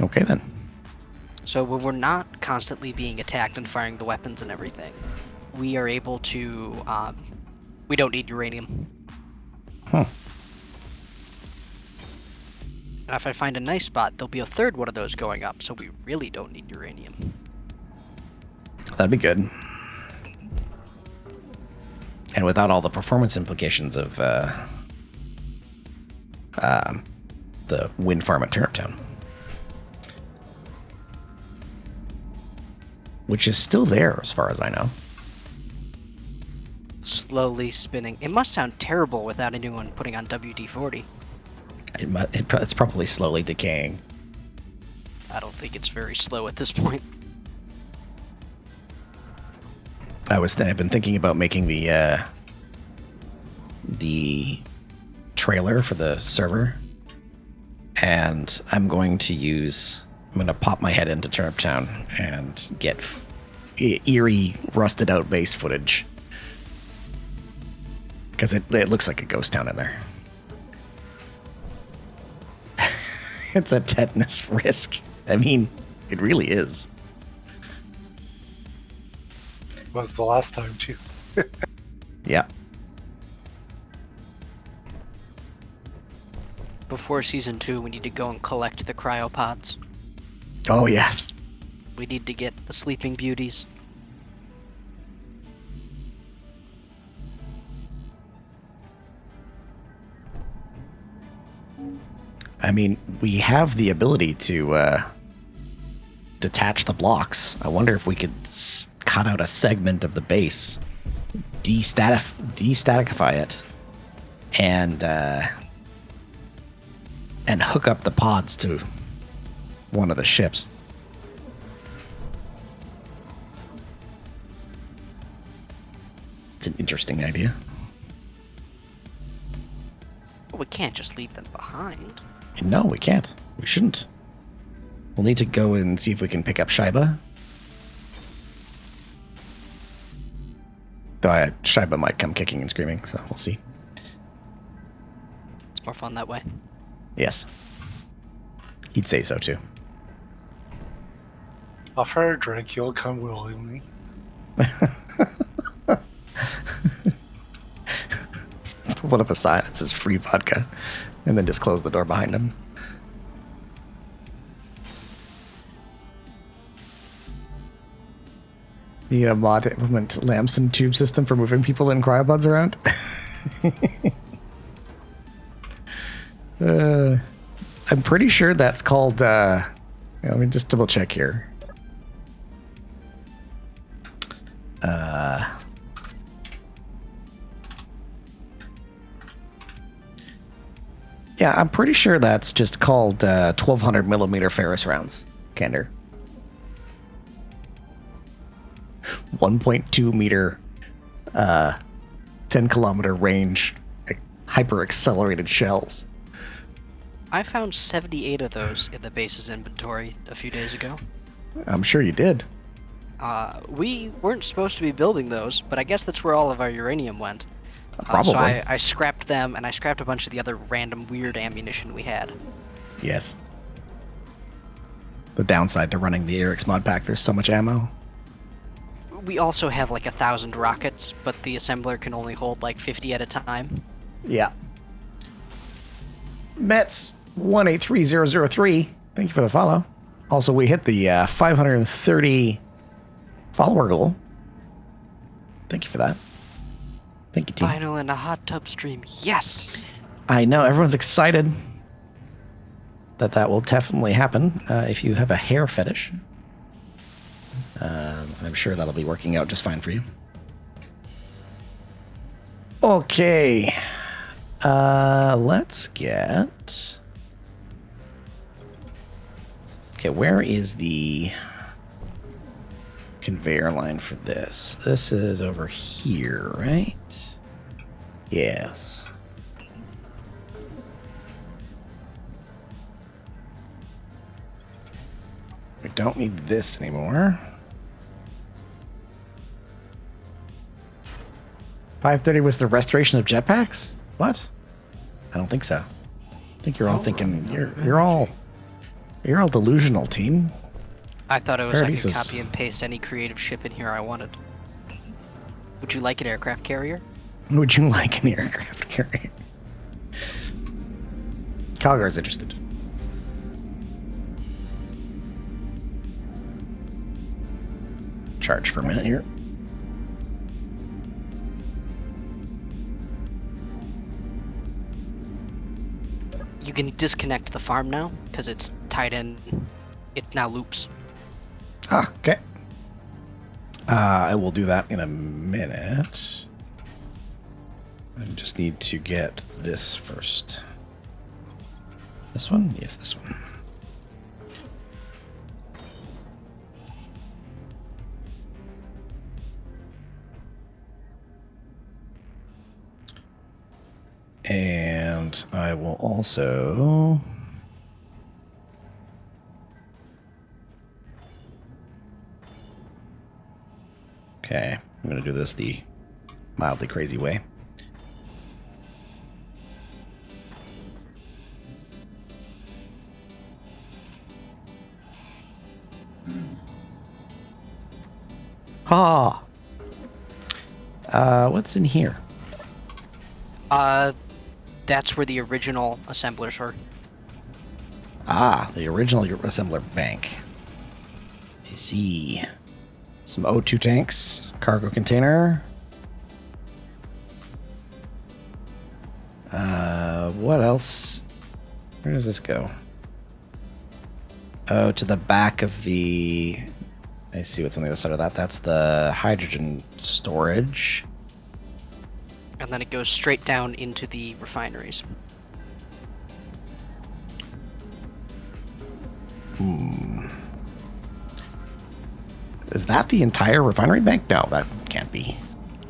Speaker 1: Okay then.
Speaker 2: So when we're not constantly being attacked and firing the weapons and everything, we are able to, we don't need uranium.
Speaker 1: Huh.
Speaker 2: And if I find a nice spot, there'll be a third one of those going up, so we really don't need uranium.
Speaker 1: That'd be good. And without all the performance implications of the wind farm at Turniptown. Which is still there, as far as I know.
Speaker 2: Slowly spinning. It must sound terrible without anyone putting on WD-40.
Speaker 1: It's probably slowly decaying.
Speaker 2: I don't think it's very slow at this point.
Speaker 1: I've been thinking about making the trailer for the server, and I'm going to pop my head into Turniptown and get eerie, rusted out base footage, because it looks like a ghost town in there. It's a tetanus risk. I mean, it really is.
Speaker 3: Was the last time too.
Speaker 1: Yeah.
Speaker 2: Before Season 2, we need to go and collect the cryopods.
Speaker 1: Oh, yes.
Speaker 2: We need to get the Sleeping Beauties.
Speaker 1: I mean, we have the ability to detach the blocks. I wonder if we could cut out a segment of the base, destaticify it, and hook up the pods to one of the ships. It's an interesting idea.
Speaker 2: We can't just leave them behind.
Speaker 1: No, we can't. We shouldn't. We'll need to go and see if we can pick up Shaiba. Though Shaiba might come kicking and screaming, so we'll see.
Speaker 2: It's more fun that way.
Speaker 1: Yes. He'd say so too.
Speaker 3: Offer a drink, he'll come willingly.
Speaker 1: Put up a sign that says free vodka, and then just close the door behind him. Need a mod to implement lamps and tube system for moving people in cryopods around. I'm pretty sure that's called. Let me just double check here. Yeah, I'm pretty sure that's just called 1200 millimeter Ferris rounds, Kander. 1.2 meter, 10 kilometer range, hyper accelerated shells.
Speaker 2: I found 78 of those in the base's inventory a few days ago.
Speaker 1: I'm sure you did.
Speaker 2: We weren't supposed to be building those, but I guess that's where all of our uranium went.
Speaker 1: Probably.
Speaker 2: So I scrapped them, and I scrapped a bunch of the other random weird ammunition we had.
Speaker 1: Yes. The downside to running the Eric's mod pack, there's so much ammo.
Speaker 2: We also have like 1,000 rockets, but the assembler can only hold like 50 at a time.
Speaker 1: Yeah. Mets 183003, thank you for the follow. Also, we hit the 530 follower goal. Thank you for that. Thank you, team.
Speaker 2: Final in a hot tub stream. Yes!
Speaker 1: I know, everyone's excited that will definitely happen if you have a hair fetish. I'm sure that'll be working out just fine for you. Okay. Let's get... Okay, where is the conveyor line for this? This is over here, right? Yes. We don't need this anymore. 530 was the restoration of jetpacks? What? I don't think so. I think you're all thinking you're all delusional, team.
Speaker 2: I thought it was
Speaker 1: Paradiso's.
Speaker 2: I could copy and paste any creative ship in here I wanted. Would you like an aircraft carrier?
Speaker 1: Would you like an aircraft carrier? Calgar's interested. charge for a minute here.
Speaker 2: You can disconnect the farm now because it's tied in. It now loops.
Speaker 1: Ah, okay. I will do that in a minute. I just need to get this first. This one? Yes, this one. And I will also... Okay, I'm going to do this the mildly crazy way. Ha! What's in here?
Speaker 2: That's where the original assemblers were.
Speaker 1: Ah, the original assembler bank. I see. Some O2 tanks, cargo container. What else? Where does this go? Oh, to the back of the... I see what's on the other side of that. That's the hydrogen storage.
Speaker 2: And then it goes straight down into the refineries.
Speaker 1: Is that the entire refinery bank? No, that can't be.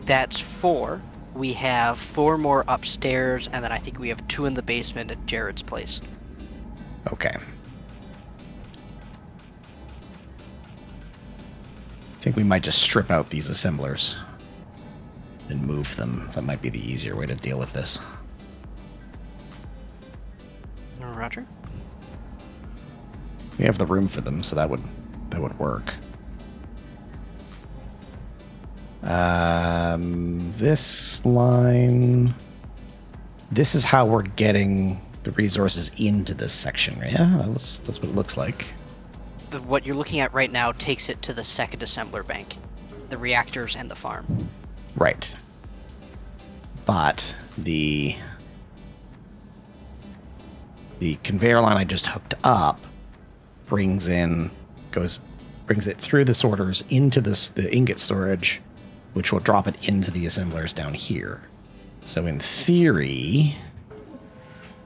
Speaker 2: That's 4. We have 4 more upstairs, and then I think we have 2 in the basement at Jared's place.
Speaker 1: Okay. I think we might just strip out these assemblers and move them. That might be the easier way to deal with this.
Speaker 2: Roger.
Speaker 1: We have the room for them, so that would work. This line... This is how we're getting the resources into this section, yeah? That's what it looks like.
Speaker 2: What you're looking at right now takes it to the second assembler bank. The reactors and the farm.
Speaker 1: Right. But the conveyor line I just hooked up brings it through the sorters into the ingot storage, which will drop it into the assemblers down here. So in theory,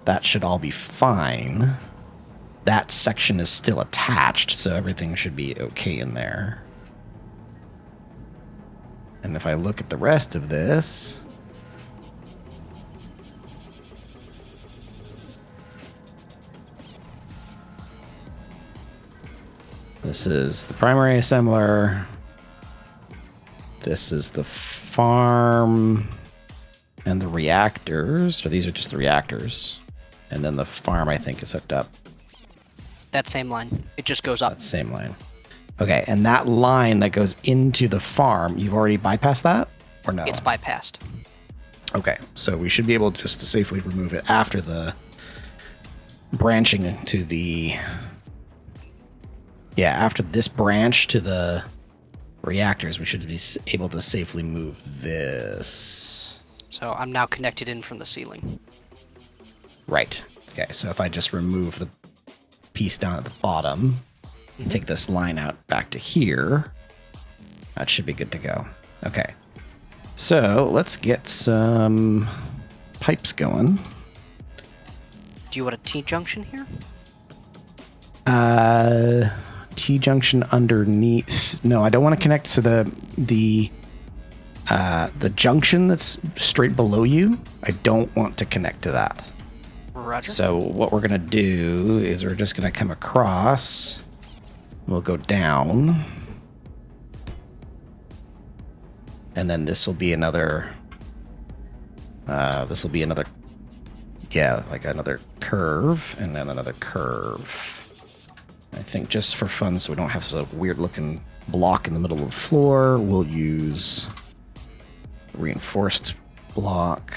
Speaker 1: that should all be fine. That section is still attached, so everything should be okay in there. And if I look at the rest of this... This is the primary assembler. This is the farm and the reactors. So these are just the reactors. And then the farm, I think, is hooked up.
Speaker 2: That same line. It just goes up.
Speaker 1: That same line. Okay, and that line that goes into the farm, you've already bypassed that? Or no?
Speaker 2: It's bypassed.
Speaker 1: Okay, so we should be able just to safely remove it after the branching to the... Yeah, after this branch to the reactors, we should be able to safely move this.
Speaker 2: So I'm now connected in from the ceiling.
Speaker 1: Right. Okay, so if I just remove the piece down at the bottom, take this line out back to here, that should be good to go. Okay. So let's get some pipes going.
Speaker 2: Do you want a T-junction here?
Speaker 1: T-junction underneath. No, I don't want to connect to the junction that's straight below you. I don't want to connect to that.
Speaker 2: Roger.
Speaker 1: So what we're going to do is we're just going to come across. We'll go down. And then this will be another... Yeah, like another curve, and then another curve. I think just for fun, so we don't have a weird-looking block in the middle of the floor, we'll use reinforced block.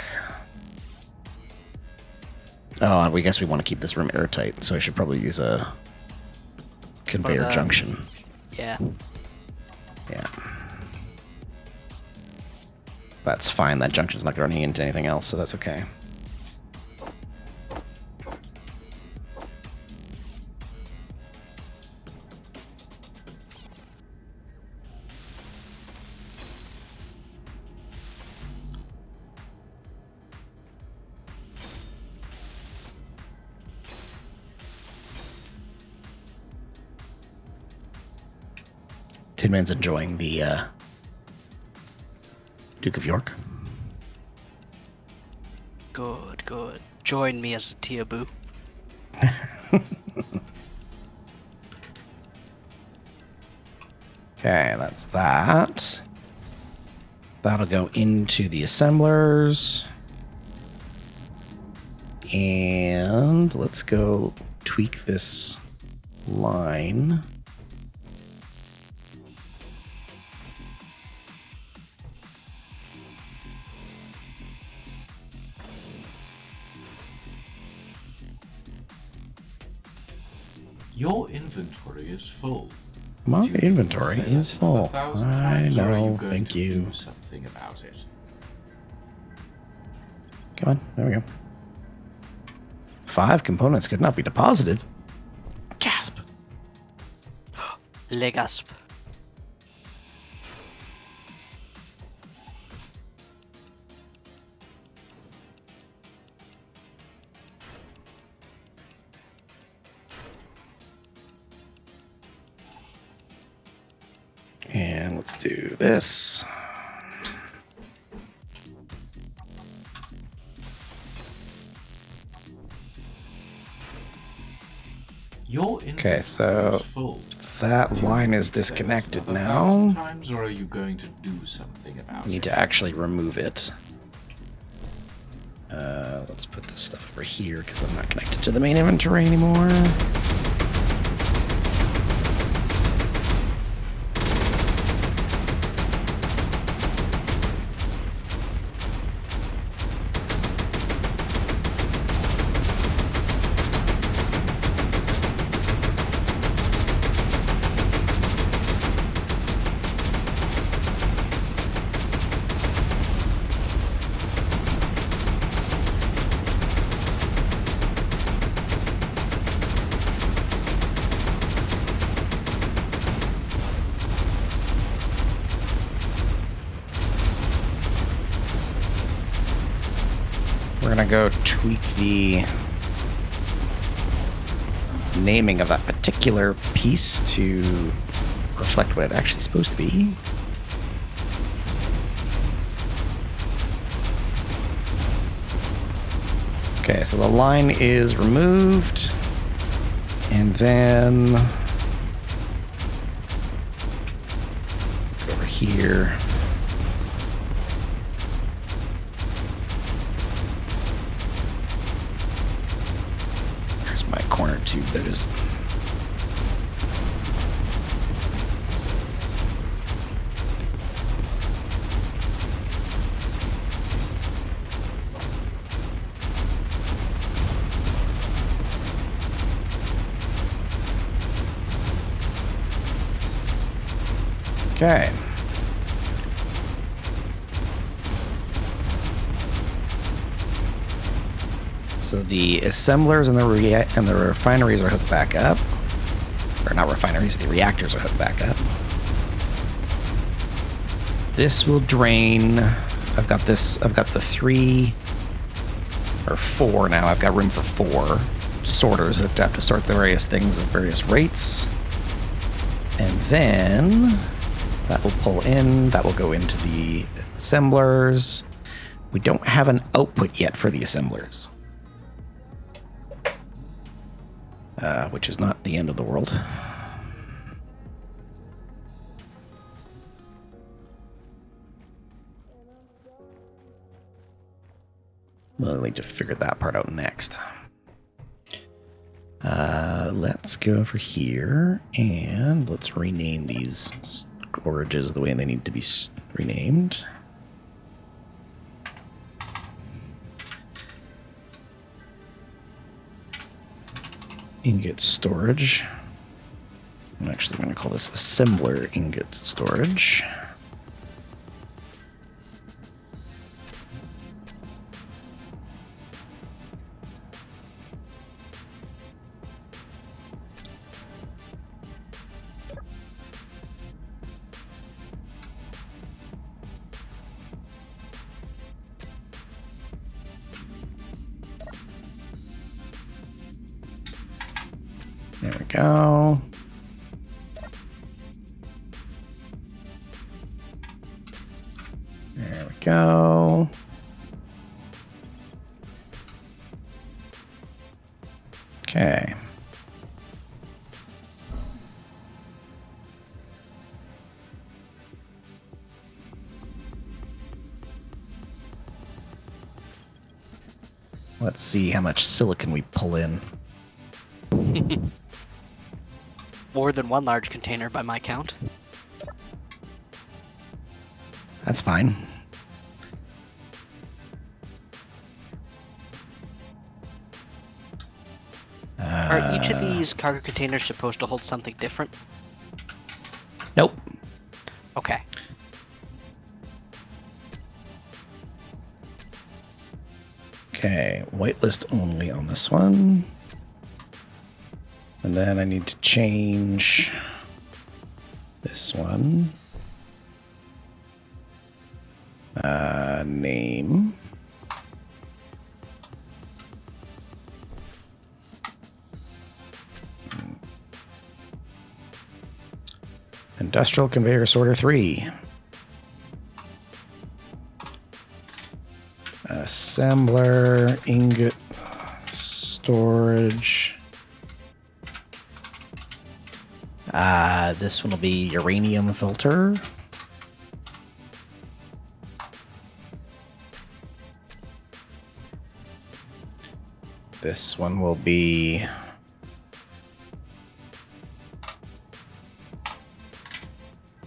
Speaker 1: Oh, and we guess we want to keep this room airtight, so I should probably use a conveyor junction.
Speaker 2: Yeah.
Speaker 1: Yeah. That's fine. That junction's not running into anything else, so that's okay. Tin Man's enjoying the Duke of York.
Speaker 2: Good, good. Join me as a Tiaboo.
Speaker 1: Okay, that's that. That'll go into the assemblers. And let's go tweak this line.
Speaker 4: Your inventory is full.
Speaker 1: My
Speaker 4: Do you
Speaker 1: inventory
Speaker 4: say
Speaker 1: is
Speaker 4: that
Speaker 1: full.
Speaker 4: 1,000
Speaker 1: I
Speaker 4: times, or are
Speaker 1: know,
Speaker 4: going
Speaker 1: thank
Speaker 4: to
Speaker 1: you.
Speaker 4: do something about it.
Speaker 1: Come on, there we go. 5 components could not be deposited. Gasp.
Speaker 2: Legasp.
Speaker 1: And let's do this.
Speaker 4: Your inventory
Speaker 1: Okay, so
Speaker 4: is full.
Speaker 1: that
Speaker 4: Do you
Speaker 1: line is
Speaker 4: say that
Speaker 1: disconnected
Speaker 4: 1,000
Speaker 1: now.
Speaker 4: times, or are you going to do something about
Speaker 1: Need
Speaker 4: it?
Speaker 1: to actually remove it. Let's put this stuff over here because I'm not connected to the main inventory anymore. We're gonna go tweak the naming of that particular piece to reflect what it actually is supposed to be. Okay, so the line is removed, and then go over here. There's my corner tube. There it is. Okay. So the assemblers and the refineries are hooked back up. Or not refineries, the reactors are hooked back up. This will drain. I've got the 3 or 4 now. I've got room for 4 sorters hooked up to sort the various things at various rates. And then that will pull in, that will go into the assemblers. We don't have an output yet for the assemblers. Which is not the end of the world. We'll need to figure that part out next. Let's go over here and let's rename these storages the way they need to be renamed. Ingot storage. I'm actually going to call this assembler ingot storage. There we go. There we go. Okay. Let's see how much silicon we pull in.
Speaker 2: More than one large container by my count.
Speaker 1: That's fine.
Speaker 2: Are each of these cargo containers supposed to hold something different?
Speaker 1: Nope.
Speaker 2: Okay.
Speaker 1: Okay, whitelist only on this one. And then I need to change this one. Name. Industrial conveyor sorter 3. Assembler ingot storage. This one will be uranium filter. This one will be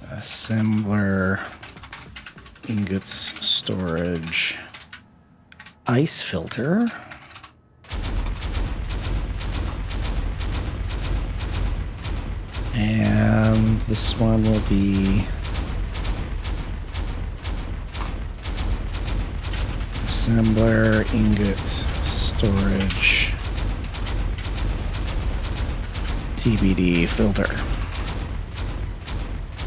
Speaker 1: assembler ingots storage ice filter. And this one will be assembler ingot storage TBD filter.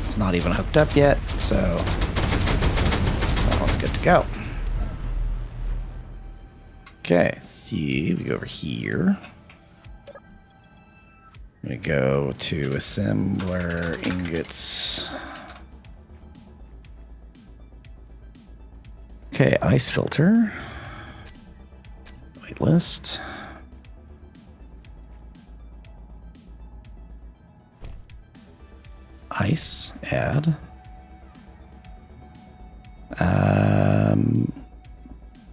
Speaker 1: It's not even hooked up yet, so that one's good to go. Okay, see, we go over here. We go to assembler ingots. Okay, ice filter. Whitelist. Ice, add.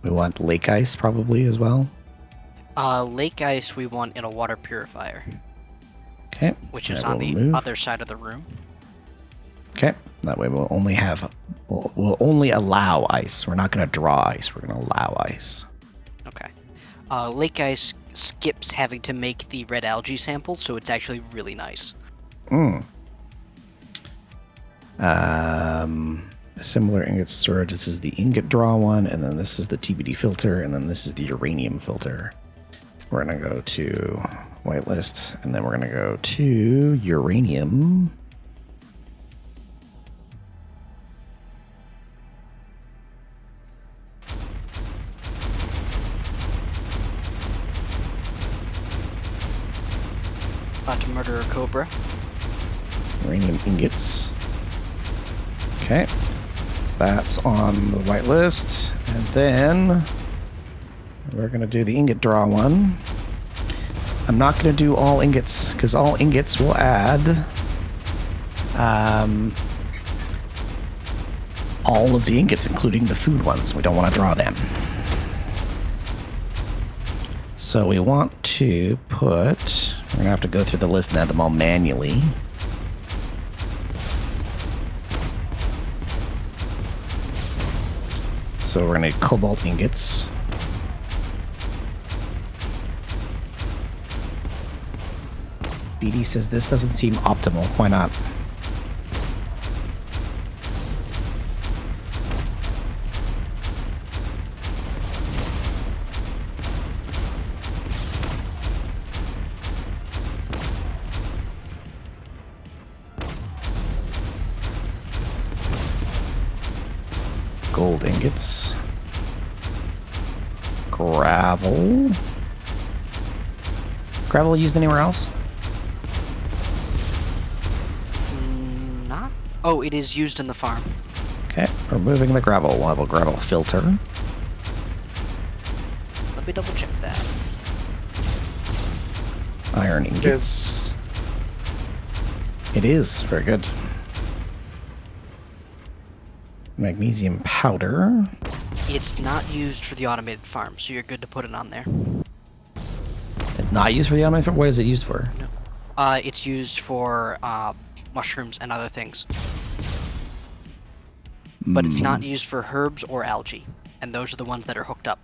Speaker 1: We want lake ice probably as well.
Speaker 2: Lake ice we want in a water purifier,
Speaker 1: Okay.
Speaker 2: which is
Speaker 1: I
Speaker 2: on
Speaker 1: will
Speaker 2: the
Speaker 1: move.
Speaker 2: other side of the room.
Speaker 1: Okay. That way we'll only have, we'll only allow ice. We're not going to draw ice. We're going to allow ice.
Speaker 2: Okay. Lake ice skips having to make the red algae sample, so it's actually really nice.
Speaker 1: Similar ingot storage. This is the ingot draw one, and then this is the TBD filter, and then this is the uranium filter. We're going to go to whitelist, and then we're going to go to uranium.
Speaker 2: About to murder a cobra.
Speaker 1: Uranium ingots. Okay. That's on the whitelist. And then we're going to do the ingot draw one. I'm not going to do all ingots, because all ingots will add all of the ingots, including the food ones. We don't want to draw them. So we want to put... We're going to have to go through the list and add them all manually. So we're going to need cobalt ingots. BD says this doesn't seem optimal. Why not? Gold ingots. Gravel. Gravel used anywhere else?
Speaker 2: Not. Oh, it is used in the farm.
Speaker 1: Okay, removing the gravel. We'll have a gravel filter.
Speaker 2: Let me double check that.
Speaker 1: Iron ingots. It is. Very good. Magnesium powder.
Speaker 2: It's not used for the automated farm, so you're good to put it on there.
Speaker 1: It's not used for the automated. What is it used for?
Speaker 2: No. It's used for mushrooms and other things. But it's not used for herbs or algae, and those are the ones that are hooked up.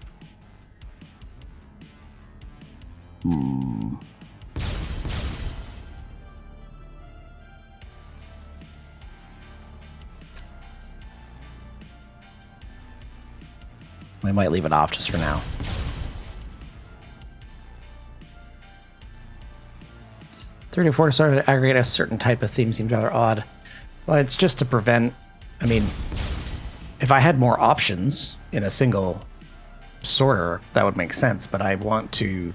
Speaker 1: We might leave it off just for now. Three to four started to aggregate a certain type of theme seems rather odd. Well, it's just to prevent. I mean, if I had more options in a single sorter, that would make sense. But I basically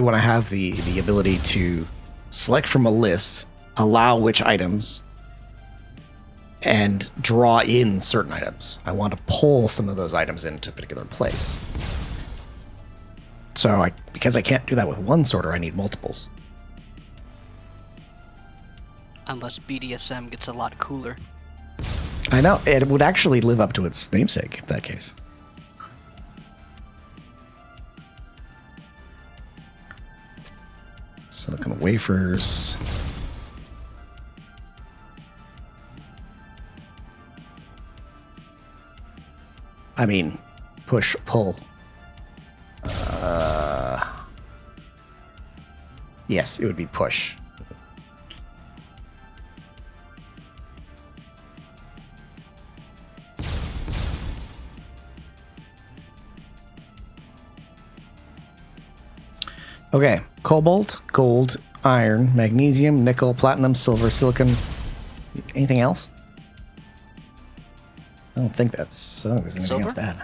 Speaker 1: want to have the ability to select from a list, allow which items, and draw in certain items. I want to pull some of those items into a particular place. So because I can't do that with one sorter, I need multiples.
Speaker 2: Unless BDSM gets a lot cooler.
Speaker 1: I know, it would actually live up to its namesake in that case. Silicon wafers. I mean, push, pull. Yes, it would be push. Okay, cobalt, gold, iron, magnesium, nickel, platinum, silver, silicon. Anything else? I don't think there's anything else to add.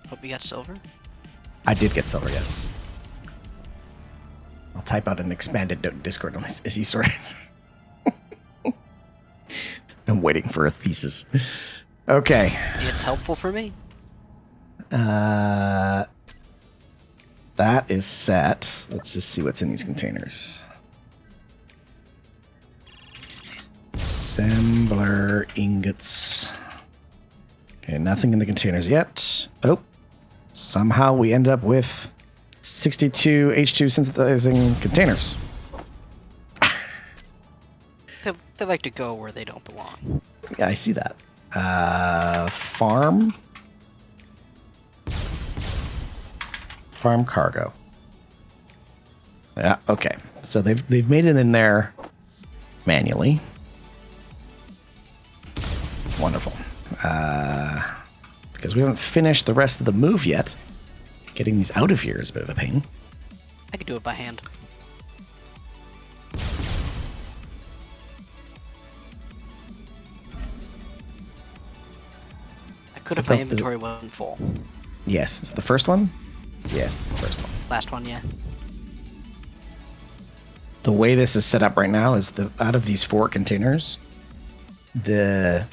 Speaker 2: Hope you got silver.
Speaker 1: I did get silver, yes. I'll type out an expanded note in Discord on this Izzy sort. I'm waiting for a thesis. Okay.
Speaker 2: It's helpful for me.
Speaker 1: That is set. Let's just see what's in these containers. Assembler ingots. Okay, nothing in the containers yet. Oh, somehow we end up with 62 H2 synthesizing containers.
Speaker 2: They like to go where they don't belong.
Speaker 1: Yeah, I see that. Farm cargo. Yeah, okay. So they've made it in there manually. Wonderful. Because we haven't finished the rest of the move yet. Getting these out of here is a bit of a pain.
Speaker 2: I could do it by hand. I could if my inventory wasn't full.
Speaker 1: Yes. Is it the first one? Yes, it's the first one.
Speaker 2: Last one, yeah.
Speaker 1: The way this is set up right now is out of these 4 containers, the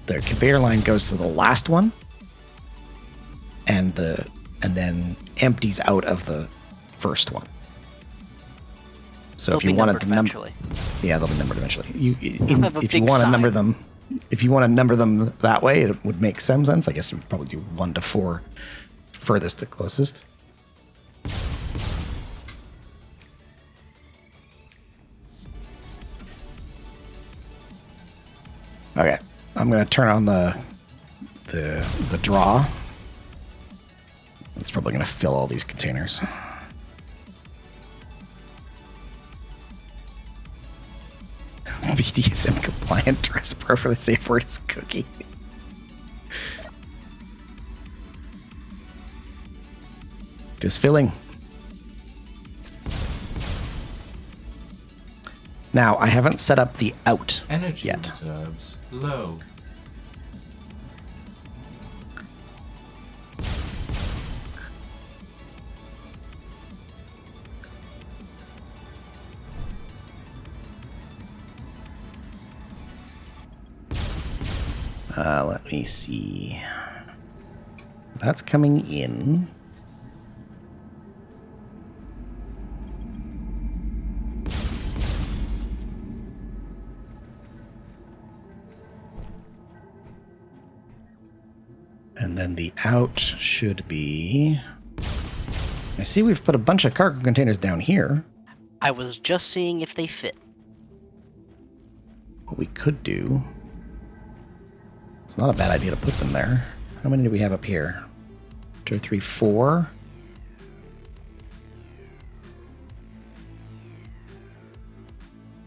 Speaker 1: conveyor line goes to the last one, and then empties out of the first one. So if you wanted to number, yeah, they'll be numbered eventually. If you want to number them, that way, it would make some sense. I guess you would probably do 1 to 4, furthest to closest. Okay, I'm gonna turn on the draw. It's probably going to fill all these containers. BDSM compliant dress appropriately safe word is cookie. Just filling. Now, I haven't set up the out
Speaker 4: Energy
Speaker 1: yet.
Speaker 4: reserves low.
Speaker 1: Let me see. That's coming in. And then the out should be... I see we've put a bunch of cargo containers down here.
Speaker 2: I was just seeing if they fit.
Speaker 1: What we could do... It's not a bad idea to put them there. How many do we have up here? 2, 3, 4.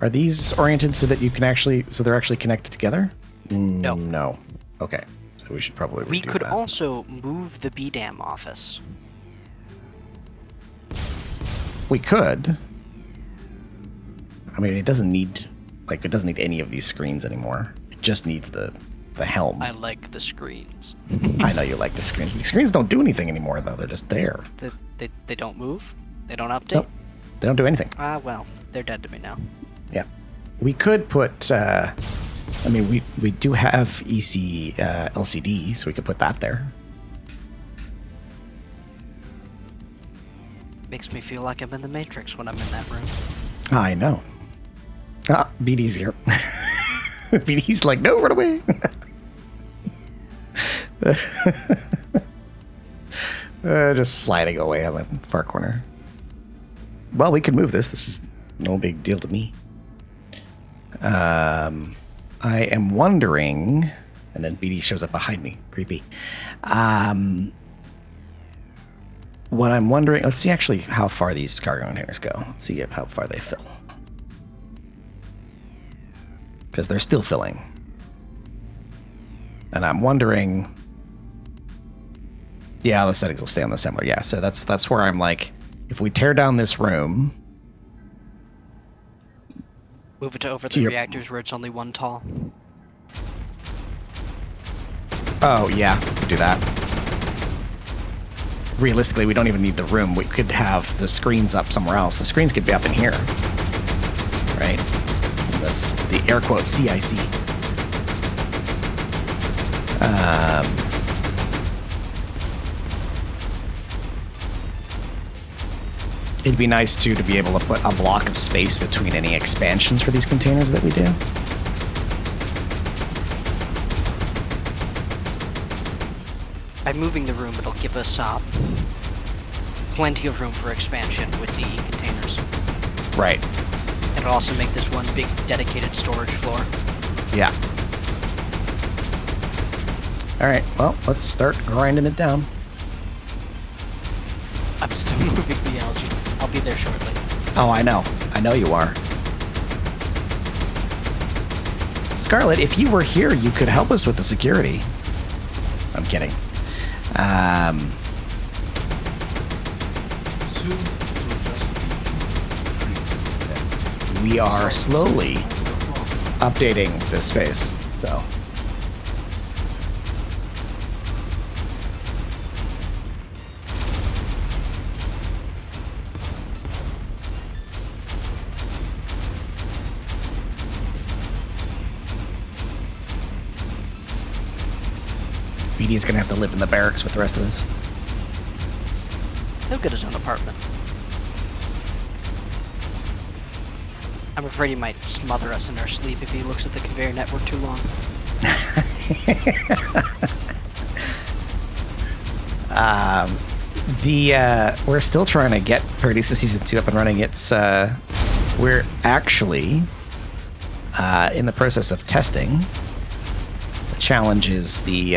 Speaker 1: Are these oriented so that you can actually... So they're actually connected together?
Speaker 2: No.
Speaker 1: No. Okay. So we should probably
Speaker 2: We
Speaker 1: redo
Speaker 2: could
Speaker 1: that.
Speaker 2: also move the BDAM office.
Speaker 1: We could. I mean, it doesn't need... Like, it doesn't need any of these screens anymore. It just needs the helm.
Speaker 2: I like the screens.
Speaker 1: I know you like the screens. The screens don't do anything anymore, though. They're just there.
Speaker 2: They don't move? They don't update?
Speaker 1: Nope. They don't do anything.
Speaker 2: Ah, well, they're dead to me now.
Speaker 1: Yeah. We could put... I mean, we do have EC LCD, so we could put that there.
Speaker 2: Makes me feel like I'm in the Matrix when I'm in that room.
Speaker 1: I know. Ah, BD's here. BD's like, no, run away. Just sliding away on the far corner. Well, we could move this. This is no big deal to me. I am wondering... And then BD shows up behind me. Creepy. What I'm wondering... Let's see actually how far these cargo containers go. Let's see how far they fill. Because they're still filling. And I'm wondering... Yeah, the settings will stay on the assembler. Yeah, so that's where I'm like... If we tear down this room...
Speaker 2: Move it to over
Speaker 1: To
Speaker 2: the
Speaker 1: your-
Speaker 2: reactors where it's only one tall.
Speaker 1: Oh, yeah, we could do that. Realistically, we don't even need the room. We could have the screens up somewhere else. The screens could be up in here. Right? The air quote CIC. It'd be nice, too, to be able to put a block of space between any expansions for these containers that we do.
Speaker 2: By moving the room, it'll give us plenty of room for expansion with the containers.
Speaker 1: Right.
Speaker 2: It'll also make this one big dedicated storage floor.
Speaker 1: Yeah. All right, well, let's start grinding it down.
Speaker 2: I'm still moving the algae. I'll be there shortly.
Speaker 1: Oh, I know. I know you are. Scarlet, if you were here, you could help us with the security. I'm kidding.
Speaker 4: Soon it will just be
Speaker 1: We are slowly updating this space, so... BD's gonna have to live in the barracks with the rest of us.
Speaker 2: He'll get his own apartment. I'm afraid he might smother us in our sleep if he looks at the conveyor network too long.
Speaker 1: We're still trying to get Paradiso Season 2 up and running. It's, we're actually in the process of testing. The challenge is the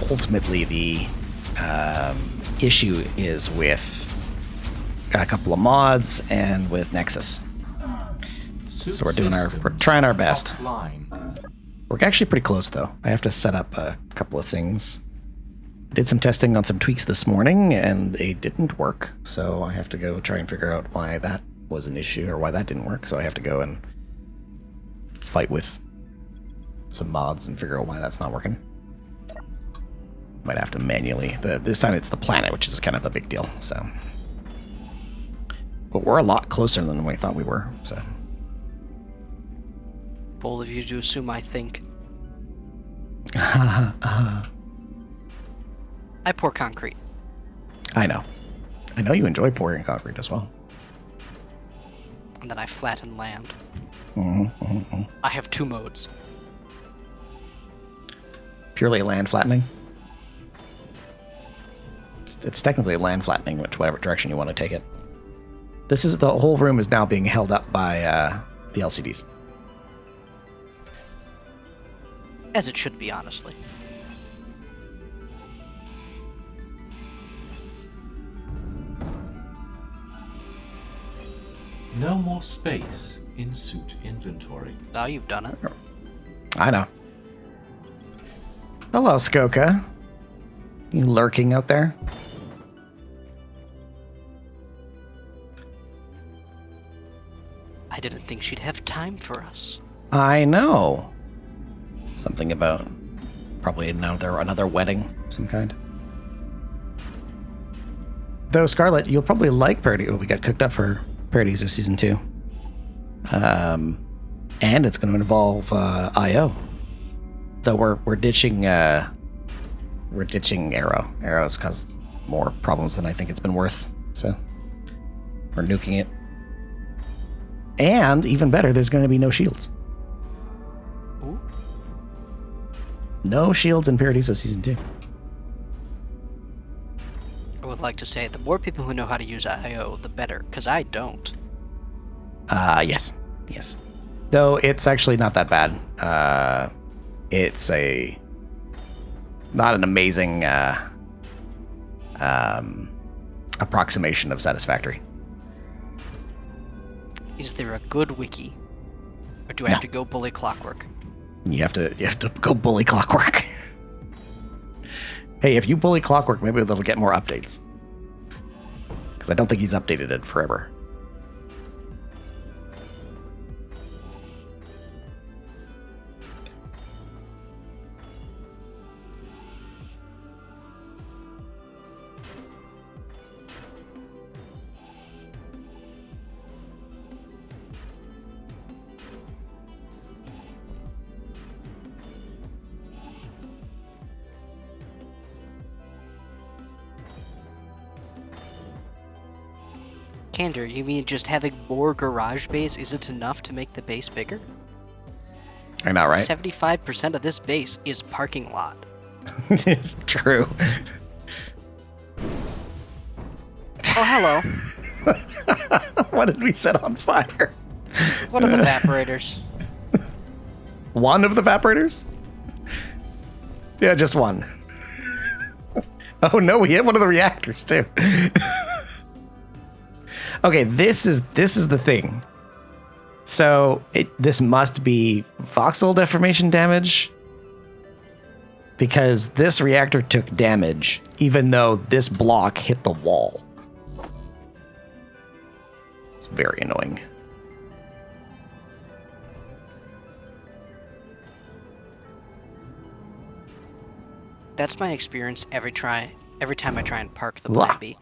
Speaker 1: ultimately the issue is with a couple of mods and with Nexus. So we're trying our best.
Speaker 4: Offline.
Speaker 1: We're actually pretty close though. I have to set up a couple of things. I did some testing on some tweaks this morning and they didn't work. So I have to go try and figure out why that was an issue or why that didn't work. So I have to go and fight with some mods and figure out why that's not working. Might have to manually. This time it's the planet, which is kind of a big deal. So, but we're a lot closer than we thought we were. So.
Speaker 2: Bold of you to assume I think.
Speaker 1: I
Speaker 2: pour concrete.
Speaker 1: know. I know you enjoy pouring concrete as well.
Speaker 2: And then I flatten land.
Speaker 1: Mm-hmm.
Speaker 2: I have 2 modes.
Speaker 1: Purely land flattening. It's technically land flattening, whatever direction you want to take it. The whole room is now being held up by the LCDs.
Speaker 2: As it should be, honestly.
Speaker 4: No more space in suit inventory.
Speaker 2: Now you've done it.
Speaker 1: I know. Hello, Skoka. You lurking out there?
Speaker 2: I didn't think she'd have time for us.
Speaker 1: I know. Something about probably another wedding of some kind. Though, Scarlet, you'll probably like Paradiso. We got cooked up for Paradiso Season 2. And it's going to involve IO. Though we're ditching Arrow. Arrow's caused more problems than I think it's been worth. So we're nuking it. And even better, there's going to be no shields.
Speaker 2: Ooh.
Speaker 1: No shields in Paradiso Season 2.
Speaker 2: I would like to say, the more people who know how to use IO, the better, because I don't.
Speaker 1: Yes. Though it's actually not that bad. It's not an amazing approximation of satisfactory.
Speaker 2: Is there a good wiki? Or do I have to go bully Clockwork?
Speaker 1: You have to go bully Clockwork. Hey, if you bully Clockwork, maybe they'll get more updates. Because I don't think he's updated it forever.
Speaker 2: Candor, you mean just having more garage base isn't enough to make the base bigger?
Speaker 1: I know, right?
Speaker 2: 75% of this base is parking lot.
Speaker 1: It's true.
Speaker 2: Oh, hello.
Speaker 1: What did we set on fire?
Speaker 2: What are the evaporators?
Speaker 1: One of the evaporators? Yeah, just one. Oh no, we hit one of the reactors too. Okay, this is the thing. So this must be voxel deformation damage, because this reactor took damage even though this block hit the wall. It's very annoying.
Speaker 2: That's my experience every time I try and park the
Speaker 1: Blah.
Speaker 2: Plan B.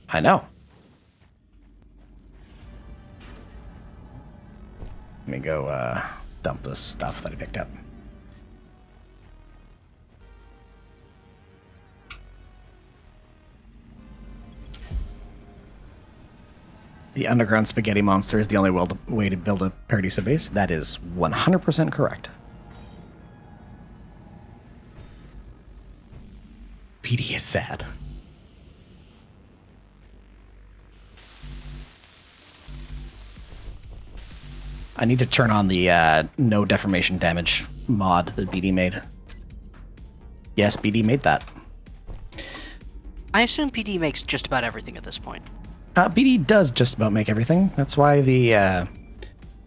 Speaker 1: I know. Let me go dump the stuff that I picked up. The underground spaghetti monster is the only way to build a Paradiso base. That is 100% correct. PD is sad. I need to turn on the no deformation damage mod that BD made. Yes, BD made that.
Speaker 2: I assume PD makes just about everything at this point.
Speaker 1: BD does just about make everything. That's why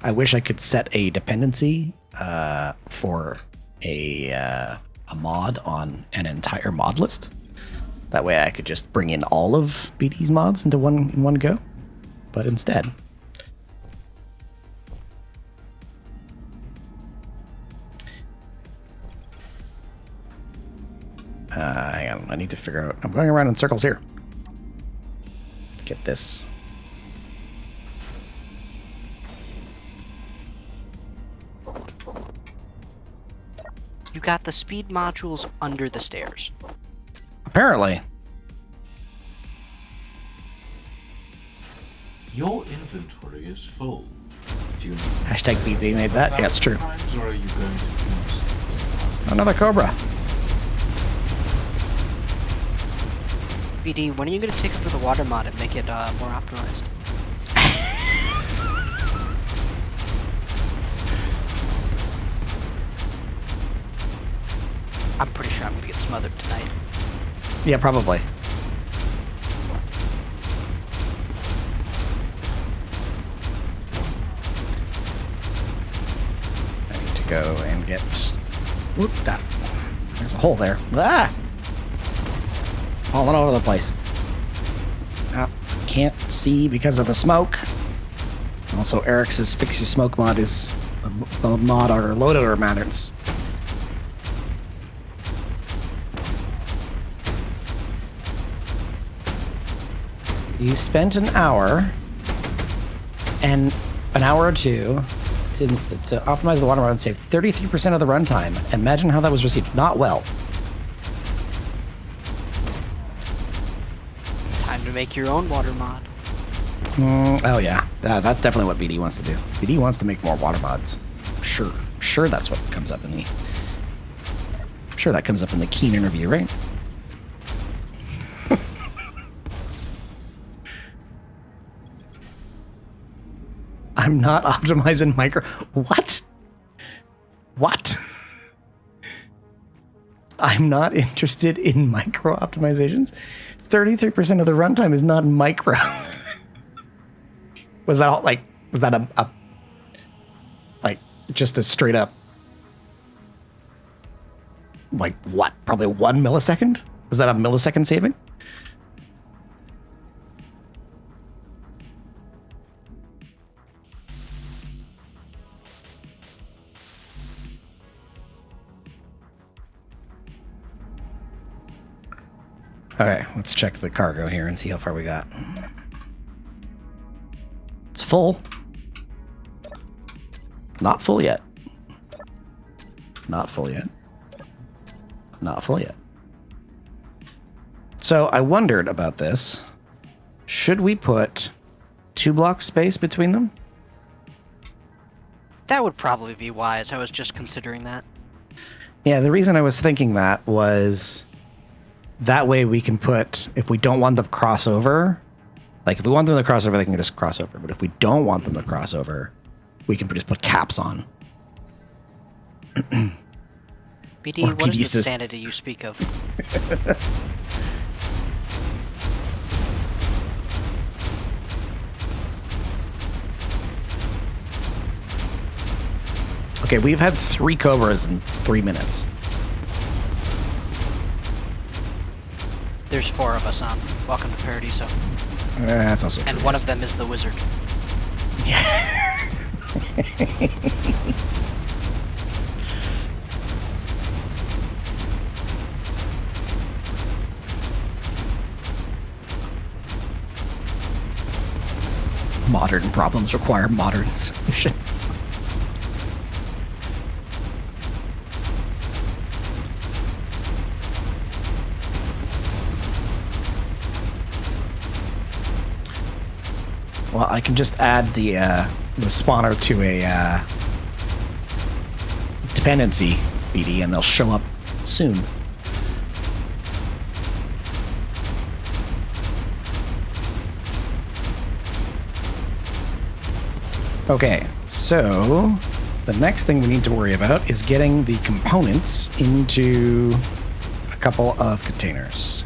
Speaker 1: I wish I could set a dependency for a mod on an entire mod list. That way I could just bring in all of BD's mods into one go. But instead... hang on, I need to figure out... I'm going around in circles here. Get this.
Speaker 2: You got the speed modules under the stairs.
Speaker 1: Apparently.
Speaker 4: Your inventory is full. Do you need
Speaker 1: Hashtag BD made that. Yeah, it's true.
Speaker 4: times, or are you going to use
Speaker 1: Another Cobra.
Speaker 2: BD, when are you going to take over the water mod and make it more optimized? I'm pretty sure I'm going to get smothered tonight.
Speaker 1: Yeah, probably. I need to go and get... Whoop, that. There's a hole there. Ah! Falling over the place. Ah, can't see because of the smoke. Also, Eric's Fix Your Smoke mod is the mod our loader matters. You spent an hour and an hour or two to optimize the water mod and save 33% of the runtime. Imagine how that was received. Not well.
Speaker 2: Time to make your own water mod.
Speaker 1: Oh yeah, that's definitely what BD wants to do. BD wants to make more water mods. Sure that's what comes up in the... I'm sure that comes up in the Keen interview, right? I'm not optimizing micro... What? What? I'm not interested in micro optimizations? 33% of the runtime is not micro. Was that all, like... Was that a like, just a straight up... Like, what? Probably 1 millisecond? Was that a millisecond saving? Okay, let's check the cargo here and see how far we got. It's full. Not full yet. Not full yet. Not full yet. So I wondered about this. Should we put 2 blocks space between them?
Speaker 2: That would probably be wise. I was just considering that.
Speaker 1: Yeah, the reason I was thinking that was that way we can put, if we don't want them to cross over, like if we want them to cross over, they can just cross over. But if we don't want them to cross over, we can just put caps on.
Speaker 2: BD,
Speaker 1: Or
Speaker 2: what is
Speaker 1: PD
Speaker 2: the
Speaker 1: says-
Speaker 2: sanity you speak of?
Speaker 1: Okay, we've had 3 Cobras in 3 minutes.
Speaker 2: There's 4 of us on. Welcome to Paradiso.
Speaker 1: That's also true.
Speaker 2: And one of them is the wizard.
Speaker 1: Modern problems require modern solutions. Well, I can just add the spawner to a dependency BD, and they'll show up soon. Okay, so the next thing we need to worry about is getting the components into couple of containers.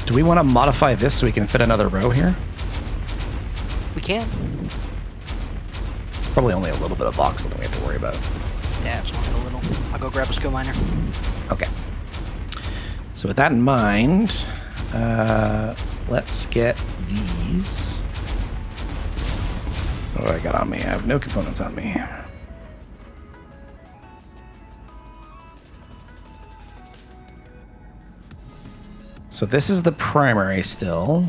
Speaker 1: Do we want to modify this so we can fit another row here?
Speaker 2: We can.
Speaker 1: It's probably only a little bit of box that we have to worry about.
Speaker 2: Yeah, it's only a little. I'll go grab a skill miner.
Speaker 1: Okay. So with that in mind, let's get these. What do I got on me? I have no components on me. So this is the primary still.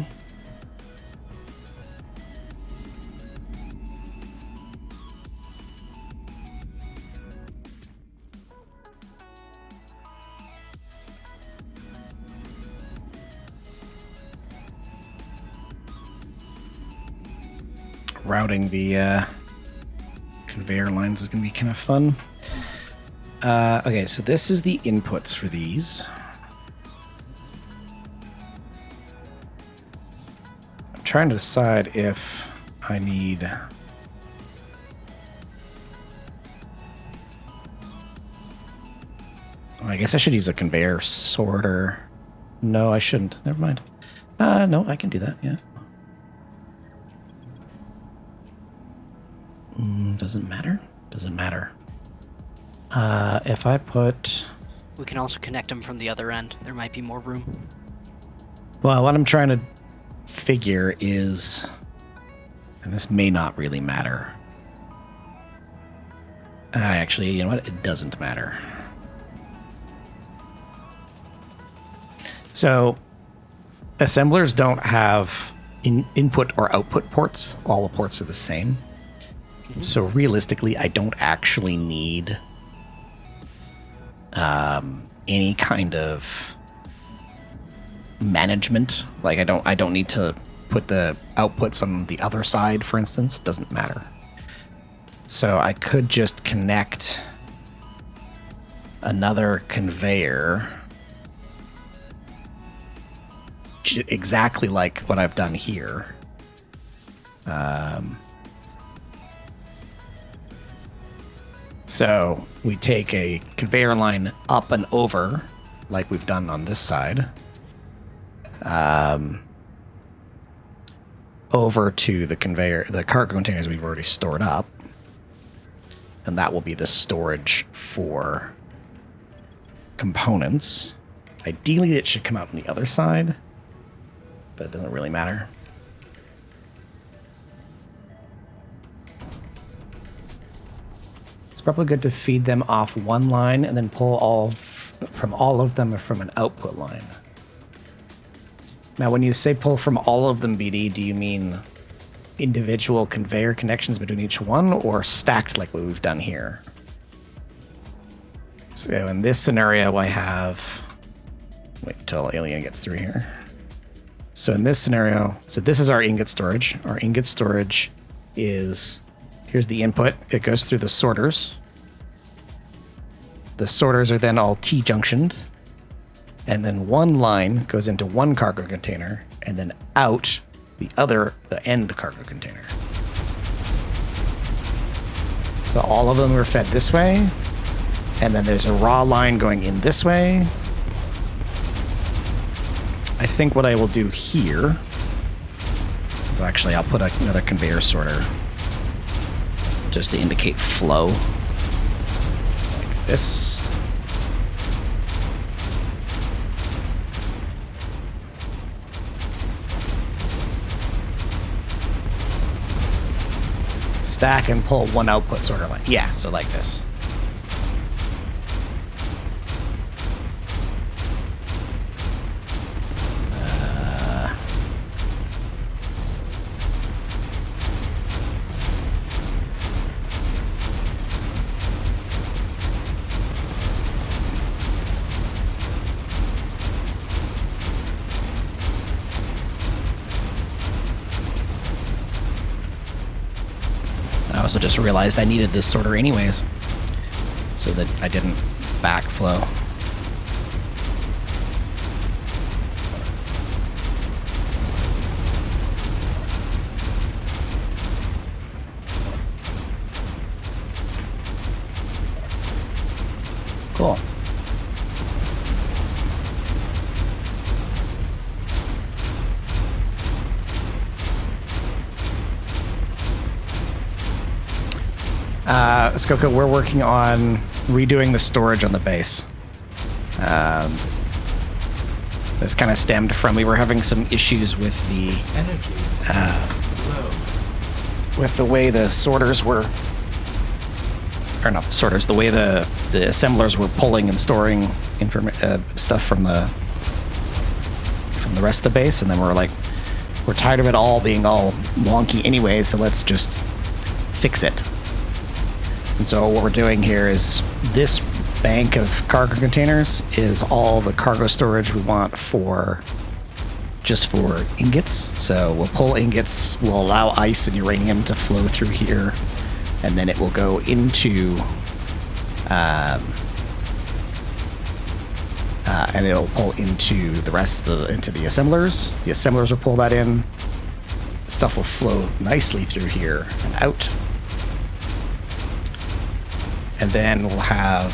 Speaker 1: Routing the conveyor lines is going to be kind of fun. Okay, so this is the inputs for these. I'm trying to decide if I need... I guess I should use a conveyor sorter. No, I shouldn't. Never mind. No, I can do that, yeah. Doesn't matter. Doesn't matter. If I put...
Speaker 2: We can also connect them from the other end. There might be more room.
Speaker 1: Well, what I'm trying to figure is... And this may not really matter. Actually, you know what? It doesn't matter. So, assemblers don't have input or output ports. All the ports are the same. So realistically, I don't actually need any kind of management. Like I don't need to put the outputs on the other side, for instance. It doesn't matter. So I could just connect another conveyor exactly like what I've done here. So we take a conveyor line up and over, like we've done on this side, over to the conveyor, the cargo containers we've already stored up, and that will be the storage for components. Ideally, it should come out on the other side, but it doesn't really matter. It's probably good to feed them off one line and then pull from all of them from an output line. Now, when you say pull from all of them, BD, do you mean individual conveyor connections between each one or stacked like what we've done here? So in this scenario, I have... Wait until Alien gets through here. So in this scenario, so this is our ingot storage. Our ingot storage is... Here's the input. It goes through the sorters. The sorters are then all T-junctioned. And then one line goes into one cargo container and then out the end cargo container. So all of them are fed this way. And then there's a raw line going in this way. I think what I will do here is actually I'll put another conveyor sorter just to indicate flow, like this. Stack and pull one output sorter line. Yeah, so like this. I also just realized I needed this sorter anyways, so that I didn't backflow. Cool. Skoko, we're working on redoing the storage on the base. This kind of stemmed from we were having some issues with the
Speaker 4: Energy. Low.
Speaker 1: with the way the sorters were, or not the sorters, the way the assemblers were pulling and storing stuff from the rest of the base, and then we're like, we're tired of it all being all wonky anyway, so let's just fix it. And so what we're doing here is this bank of cargo containers is all the cargo storage we want just for ingots. So we'll pull ingots, we'll allow ice and uranium to flow through here, and then it will go into and it'll pull into the rest of into the assemblers. The assemblers will pull that in. Stuff will flow nicely through here and out. And then we'll have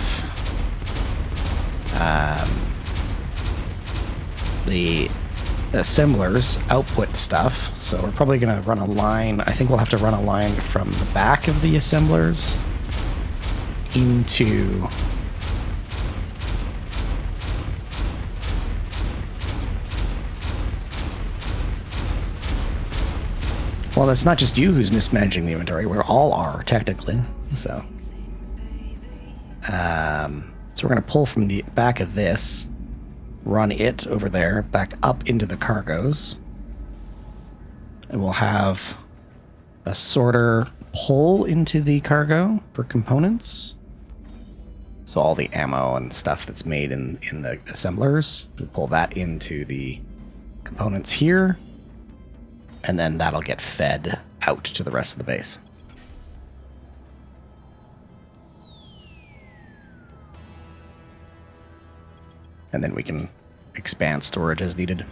Speaker 1: the assemblers output stuff. So we're probably going to run a line. I think we'll have to run a line from the back of the assemblers into well, it's not just you who's mismanaging the inventory. We all are, technically. So we're going to pull from the back of this, run it over there, back up into the cargoes, and we'll have a sorter pull into the cargo for components. So all the ammo and stuff that's made in the assemblers, we'll pull that into the components here, and then that'll get fed out to the rest of the base. And then we can expand storage as needed.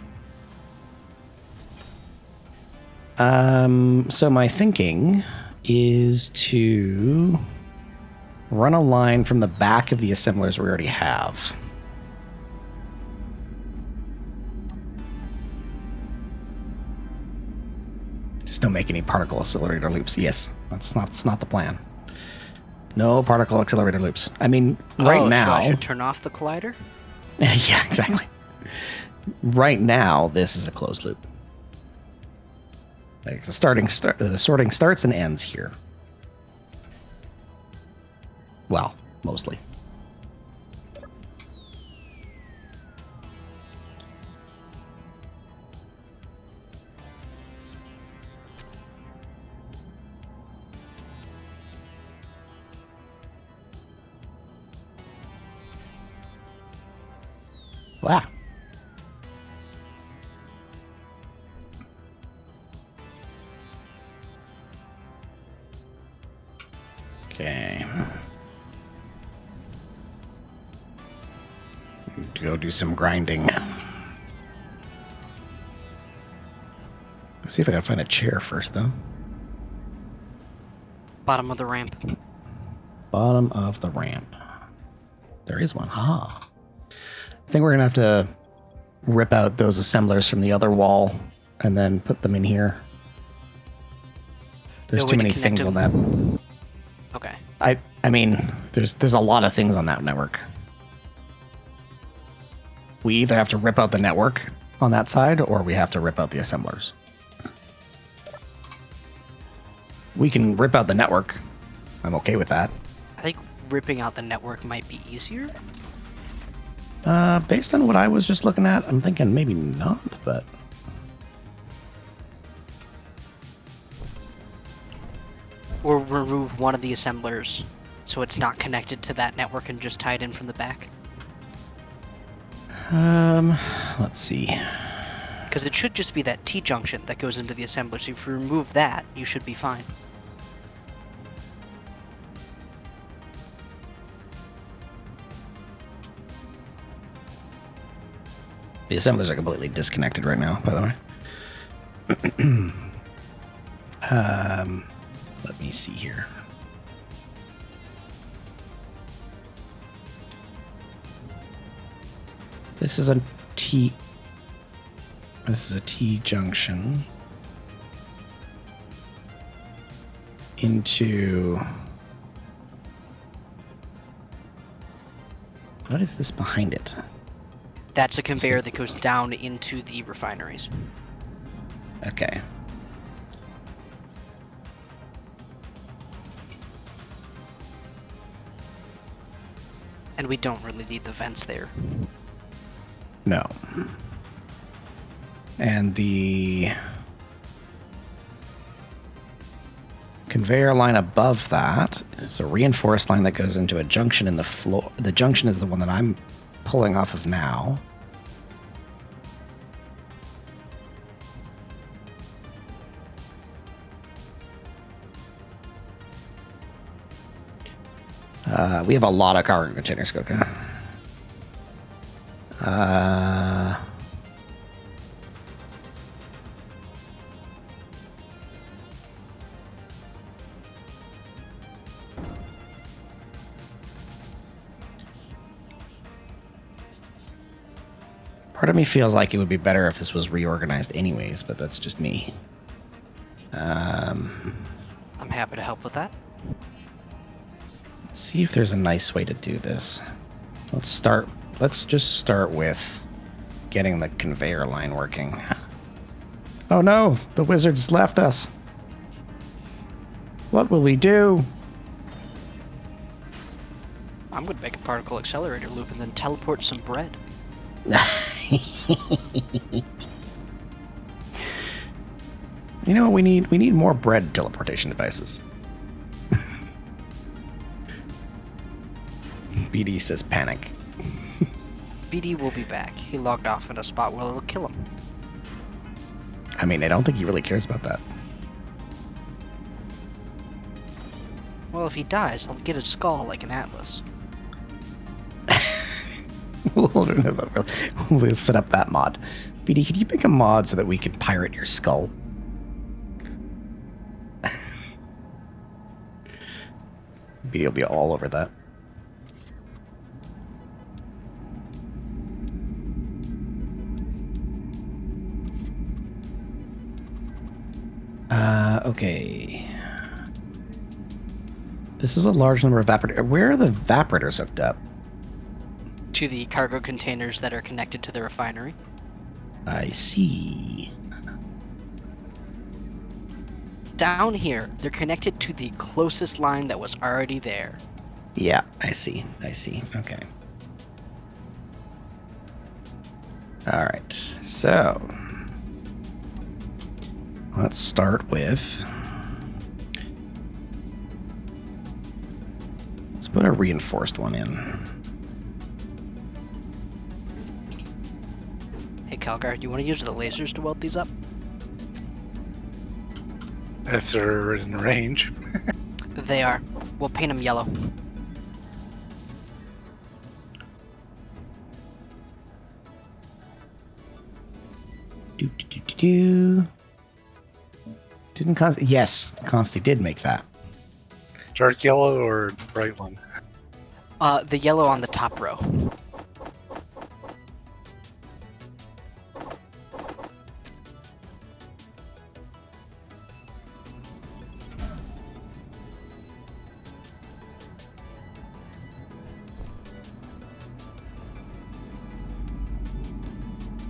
Speaker 1: So my thinking is to run a line from the back of the assemblers we already have. Just don't make any particle accelerator loops. Yes, that's not the plan. No particle accelerator loops. I mean, right now...
Speaker 2: So I should turn off the collider?
Speaker 1: Yeah, exactly. Right now, this is a closed loop. Like the sorting starts and ends here. Well, mostly. Wow. Okay. Go do some grinding. Let's see if I can find a chair first, though.
Speaker 2: Bottom of the ramp.
Speaker 1: Bottom of the ramp. There is one. Ha. I think we're going to have to rip out those assemblers from the other wall and then put them in here. There's
Speaker 2: No
Speaker 1: too
Speaker 2: way to
Speaker 1: many
Speaker 2: connect
Speaker 1: things on
Speaker 2: them?
Speaker 1: that.
Speaker 2: Okay.
Speaker 1: I mean, there's a lot of things on that network. We either have to rip out the network on that side, or we have to rip out the assemblers. We can rip out the network. I'm okay with that.
Speaker 2: I think ripping out the network might be easier.
Speaker 1: Based on what I was just looking at, I'm thinking maybe not, but...
Speaker 2: Or remove one of the assemblers so it's not connected to that network and just tied in from the back.
Speaker 1: Let's see.
Speaker 2: Because it should just be that T-junction that goes into the assembler, so if you remove that, you should be fine.
Speaker 1: The assemblers are completely disconnected right now, by the way. Let me see here. This is a T. This is a T junction into. What is this behind it?
Speaker 2: That's a conveyor that goes down into the refineries.
Speaker 1: Okay.
Speaker 2: And we don't really need the vents there.
Speaker 1: No. And the conveyor line above that is a reinforced line that goes into a junction in the floor. The junction is the one that I'm pulling off of now. We have a lot of cargo containers, Coca. Part of me feels like it would be better if this was reorganized anyways, but that's just me.
Speaker 2: I'm happy to help with that.
Speaker 1: Let's see if there's a nice way to do this. Let's just start with getting the conveyor line working. Oh no, the wizards left us. What will we do?
Speaker 2: I'm going to make a particle accelerator loop and then teleport some bread.
Speaker 1: You know what we need? We need more bread teleportation devices. BD says panic.
Speaker 2: BD will be back. He logged off in a spot where it'll kill him.
Speaker 1: I mean, I don't think he really cares about that.
Speaker 2: Well, if he dies, I'll get his skull like an atlas.
Speaker 1: We'll set up that mod. BD, could you make a mod so that we can pirate your skull? BD will be all over that. Okay. This is a large number of evaporators. Where are the evaporators hooked up?
Speaker 2: To the cargo containers that are connected to the refinery.
Speaker 1: I see.
Speaker 2: Down here, they're connected to the closest line that was already there.
Speaker 1: Yeah, I see. I see. Okay. All right. So let's start with. Let's put a reinforced one in.
Speaker 2: Hey, Calgar, do you want to use the lasers to weld these up?
Speaker 3: If they're in range.
Speaker 2: They are. We'll paint them yellow.
Speaker 1: Do. Didn't Consti? Yes, Consti did make that.
Speaker 3: Dark yellow or bright one?
Speaker 2: The yellow on the top row.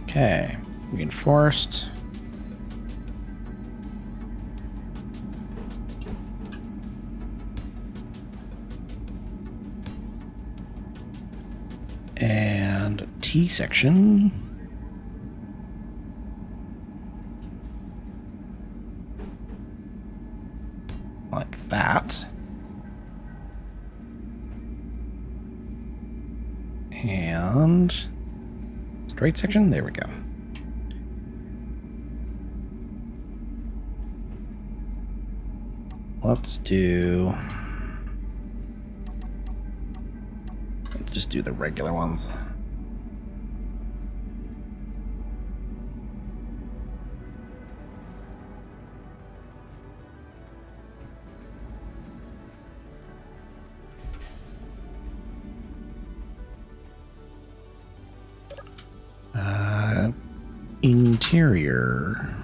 Speaker 1: Okay, reinforced. And T section. Like that. And straight section, there we go. Let's just do the regular ones. interior.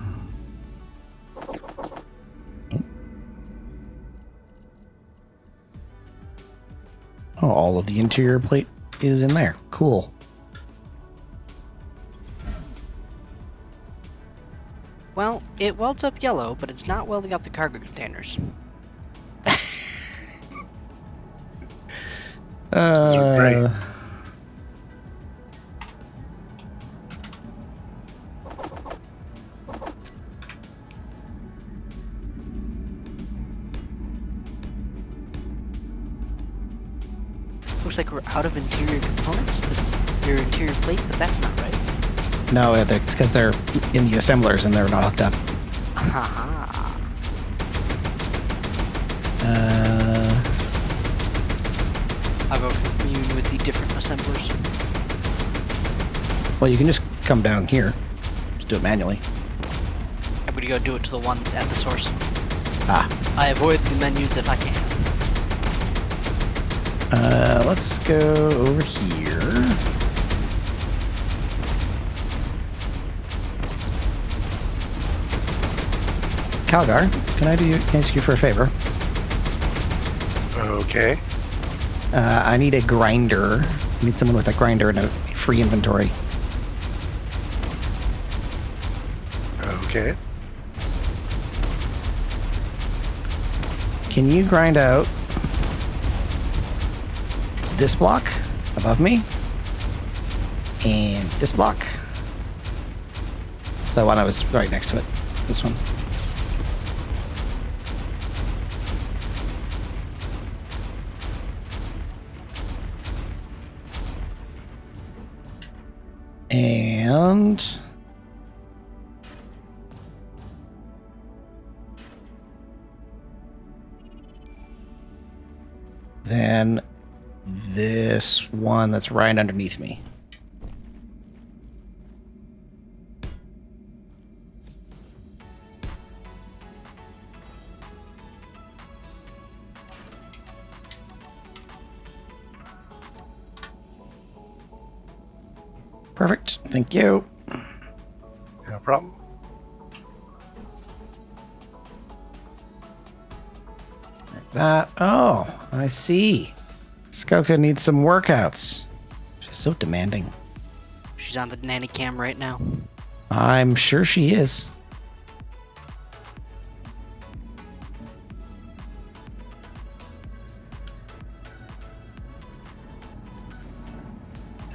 Speaker 1: Oh, all of the interior plate is in there. Cool.
Speaker 2: Well, it welds up yellow, but it's not welding up the cargo containers.
Speaker 3: These are great.
Speaker 2: Looks like we're out of interior components, your interior plate, but that's not right.
Speaker 1: No, it's because they're in the assemblers and they're not hooked up.
Speaker 2: Haha. I'll go commune with the different assemblers.
Speaker 1: Well, you can just come down here. Just do it manually.
Speaker 2: I'm gonna go do it to the ones at the source.
Speaker 1: Ah.
Speaker 2: I avoid the menus if I can.
Speaker 1: Let's go over here. Calgar, can I ask you for a favor?
Speaker 3: Okay.
Speaker 1: I need a grinder. I need someone with a grinder and a free inventory.
Speaker 3: Okay.
Speaker 1: Can you grind out this block above me and this block? The one I was right next to it. This one. And then this one that's right underneath me. Perfect. Thank you.
Speaker 3: No problem.
Speaker 1: Like that. Oh, I see. Skoka needs some workouts. She's so demanding.
Speaker 2: She's on the nanny cam right now.
Speaker 1: I'm sure she is.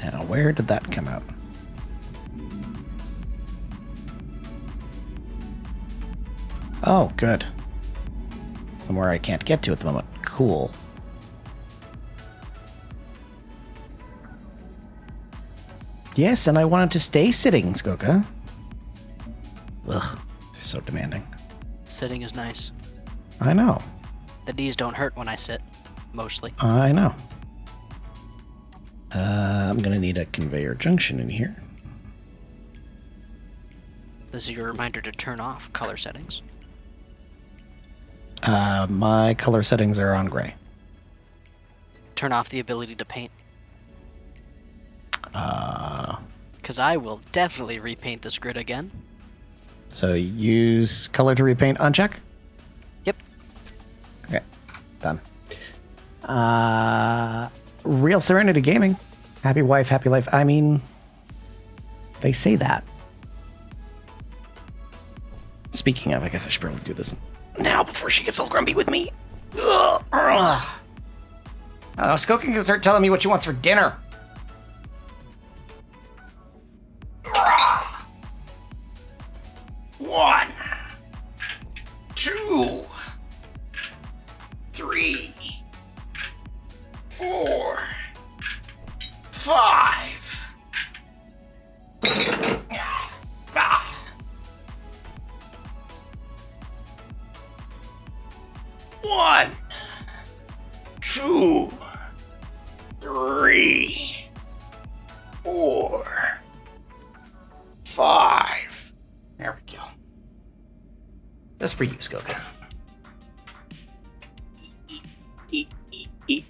Speaker 1: Now, where did that come out? Oh, good. Somewhere I can't get to at the moment. Cool. Yes, and I wanted to stay sitting, Skoka. Ugh, she's so demanding.
Speaker 2: Sitting is nice.
Speaker 1: I know.
Speaker 2: The knees don't hurt when I sit, mostly.
Speaker 1: I know. I'm gonna need a conveyor junction in here.
Speaker 2: This is your reminder to turn off color settings.
Speaker 1: My color settings are on gray.
Speaker 2: Turn off the ability to paint. Because I will definitely repaint this grid again.
Speaker 1: So use color to repaint uncheck?
Speaker 2: Yep.
Speaker 1: Okay, done. Real Serenity Gaming. Happy wife, happy life. I mean, they say that. Speaking of, I guess I should probably do this now before she gets all grumpy with me. Ugh. I don't know, Skoka can start telling me what she wants for dinner. One, two, three, 4, 5. One, 2, 3, 4, 5. There we go. Just for you, Skoka. Eat.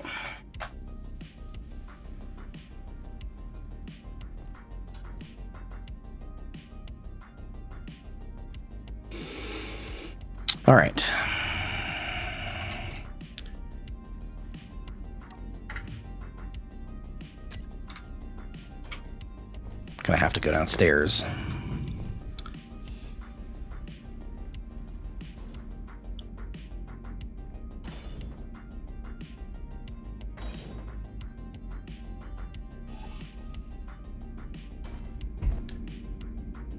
Speaker 1: Gonna have to go downstairs.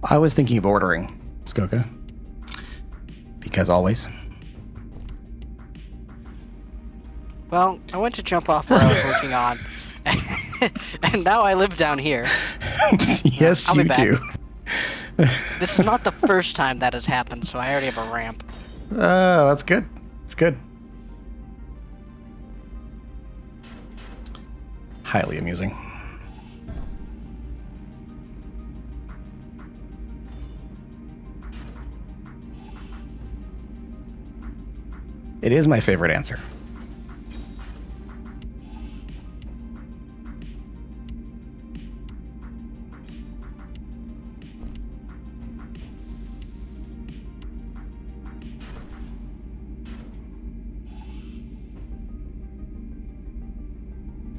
Speaker 1: I was thinking of ordering Skoka. Because always.
Speaker 2: Well, I went to jump off where I was working on, and now I live down here.
Speaker 1: Yes,
Speaker 2: I'll be
Speaker 1: you
Speaker 2: back.
Speaker 1: do.
Speaker 2: This is not the first time that has happened, so I already have a ramp.
Speaker 1: Oh, that's good. That's good. Highly amusing. It is my favorite answer.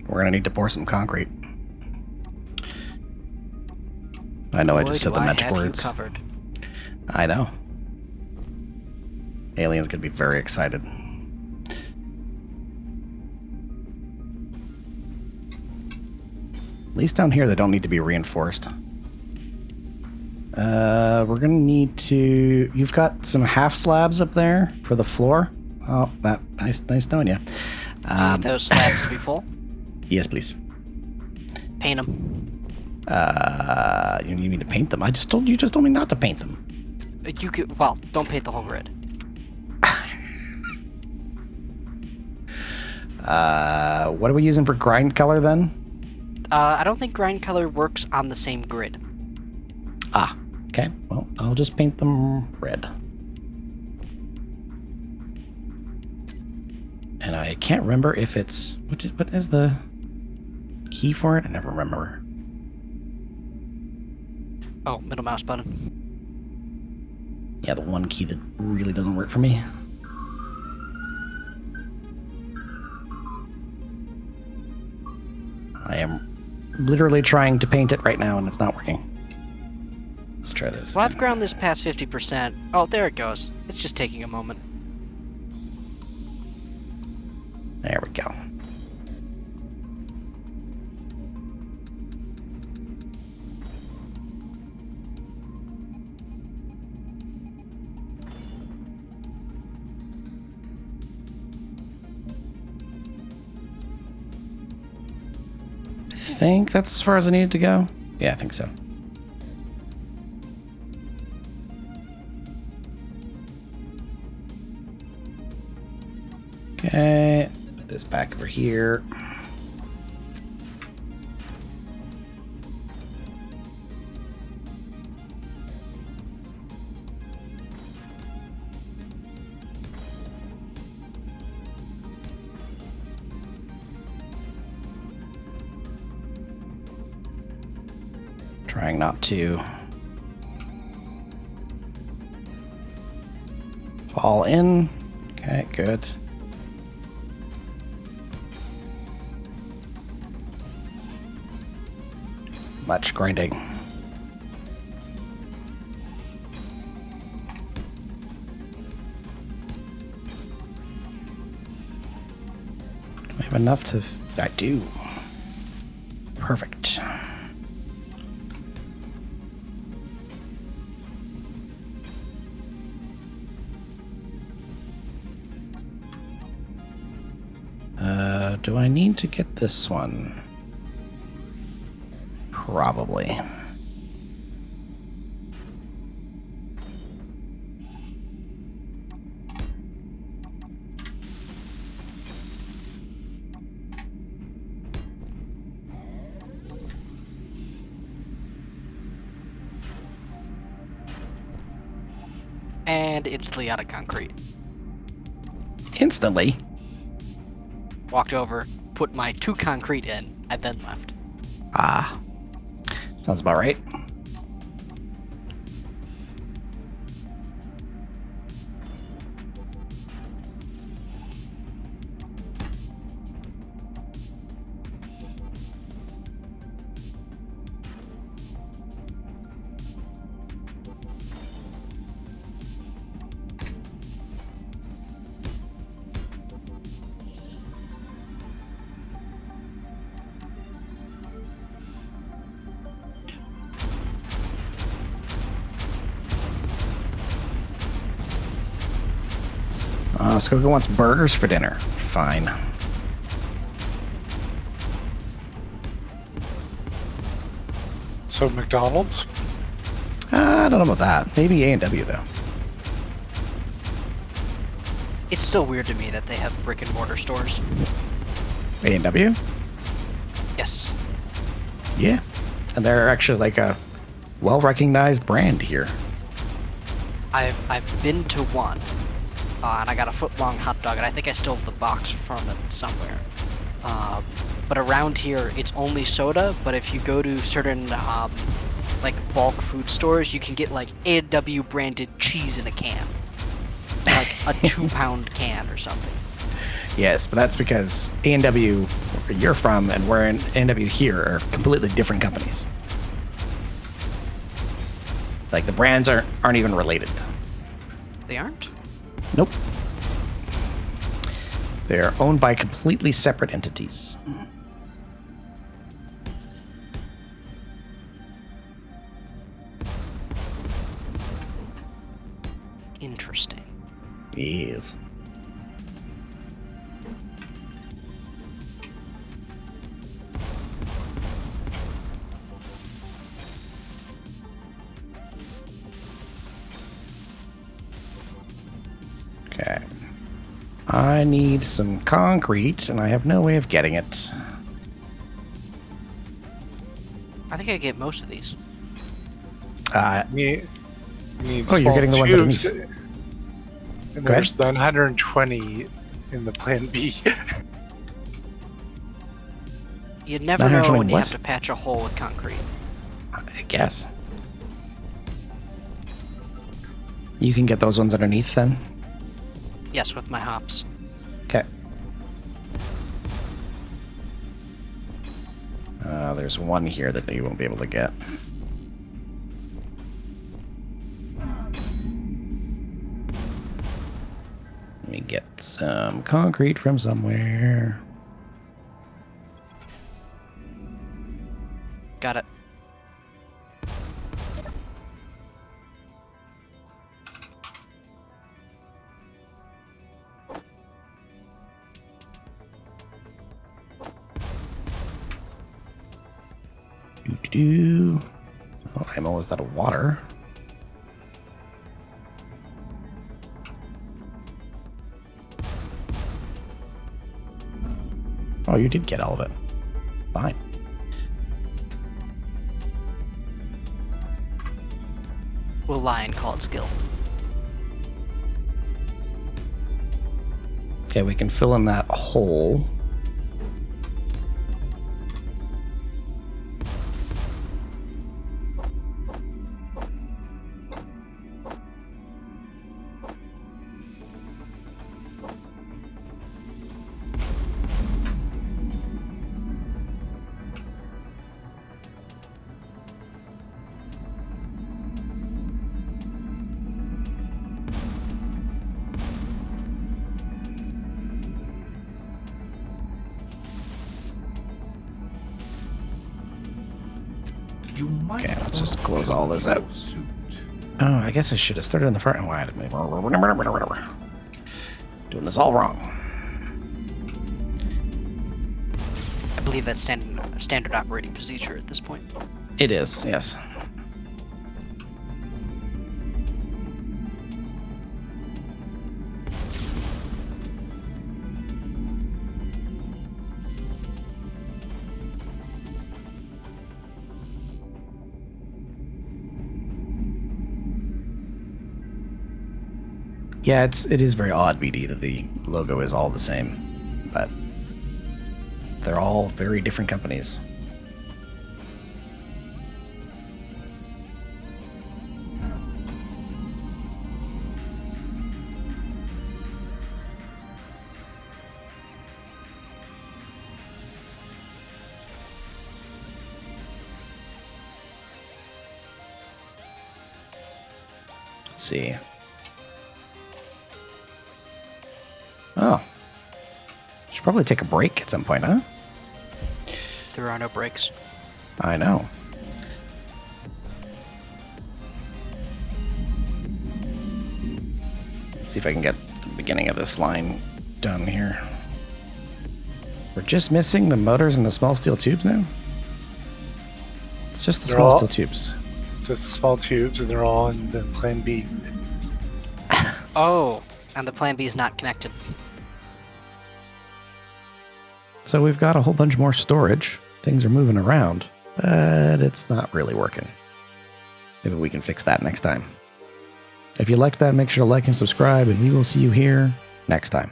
Speaker 1: We're gonna need to pour some concrete. I know I just said the magic words.
Speaker 2: Covered.
Speaker 1: I know. Alien's gonna be very excited. At least down here they don't need to be reinforced. We're gonna need to... You've got some half slabs up there for the floor. Oh, that nice knowing you.
Speaker 2: Do you need those slabs to be full?
Speaker 1: Yes, please.
Speaker 2: Paint them.
Speaker 1: You need me to paint them. You just told me not to paint them.
Speaker 2: You could, well, don't paint the whole grid.
Speaker 1: What are we using for grind color then?
Speaker 2: I don't think grind color works on the same grid.
Speaker 1: Ah, okay. Well, I'll just paint them red. And I can't remember if it's... What is the key for it? I never remember.
Speaker 2: Oh, middle mouse button.
Speaker 1: Yeah, the one key that really doesn't work for me. I am literally trying to paint it right now and it's not working. Let's try this.
Speaker 2: Well, I've ground this past 50%. Oh, there it goes. It's just taking a moment.
Speaker 1: There we go. I think that's as far as I needed to go. Yeah, I think so. Okay, put this back over here. Trying not to fall in. Okay, good. Much grinding. Do I have enough to... I do. Perfect. Do I need to get this one? Probably.
Speaker 2: And instantly out of concrete.
Speaker 1: Instantly?
Speaker 2: Walked over, put my 2 concrete in, and then left.
Speaker 1: Ah. Sounds about right. Muskoka wants burgers for dinner. Fine.
Speaker 3: So McDonald's?
Speaker 1: I don't know about that. Maybe A&W, though.
Speaker 2: It's still weird to me that they have brick and mortar stores.
Speaker 1: A&W?
Speaker 2: Yes.
Speaker 1: Yeah. And they're actually like a well-recognized brand here.
Speaker 2: I've been to one, and I got a foot-long hot dog, and I think I still have the box from it somewhere. But around here, it's only soda, but if you go to certain, like, bulk food stores, you can get, like, A&W branded cheese in a can. Like a 2-pound can or something.
Speaker 1: Yes, but that's because A&W, where you're from, and where A&W here are completely different companies. Like, the brands aren't even related.
Speaker 2: They aren't?
Speaker 1: Nope. They're owned by completely separate entities.
Speaker 2: Interesting.
Speaker 1: Yes. Okay. I need some concrete, and I have no way of getting it.
Speaker 2: I think I get most of these.
Speaker 3: Need
Speaker 1: Oh, you're getting the ones
Speaker 3: tubes.
Speaker 1: underneath.
Speaker 3: And
Speaker 1: Go ahead.
Speaker 3: there's 920 in the plan B.
Speaker 2: You never know
Speaker 1: 920
Speaker 2: when you
Speaker 1: what?
Speaker 2: have to patch a hole with concrete.
Speaker 1: I guess. You can get those ones underneath then?
Speaker 2: Yes, with my hops.
Speaker 1: Okay. There's one here that you won't be able to get. Let me get some concrete from somewhere.
Speaker 2: Got it.
Speaker 1: Doo-doo-doo. Oh, I'm almost out of water. Oh, you did get all of it. Fine.
Speaker 2: We'll lie and call it skill.
Speaker 1: Okay, we can fill in that hole.
Speaker 4: You might
Speaker 1: Okay, let's just
Speaker 4: want
Speaker 1: close
Speaker 4: to
Speaker 1: all this
Speaker 4: change
Speaker 1: out.
Speaker 4: your suit.
Speaker 1: Oh, I guess I should have started in the front. Why? Doing this all wrong.
Speaker 2: I believe that's standard operating procedure at this point.
Speaker 1: It is, yes. Yeah, it is very odd, BD, that the logo is all the same, but they're all very different companies. Let's see. Oh. Should probably take a break at some point, huh?
Speaker 2: There are no breaks.
Speaker 1: I know. Let's see if I can get the beginning of this line done here. We're just missing the motors and the small steel tubes now? It's just the
Speaker 3: They're
Speaker 1: small
Speaker 3: all-
Speaker 1: steel tubes.
Speaker 3: Just small tubes, and they're all in the plan B.
Speaker 2: Oh, and the plan B is not connected.
Speaker 1: So we've got a whole bunch more storage. Things are moving around, but it's not really working. Maybe we can fix that next time. If you like that, make sure to like and subscribe, and we will see you here next time.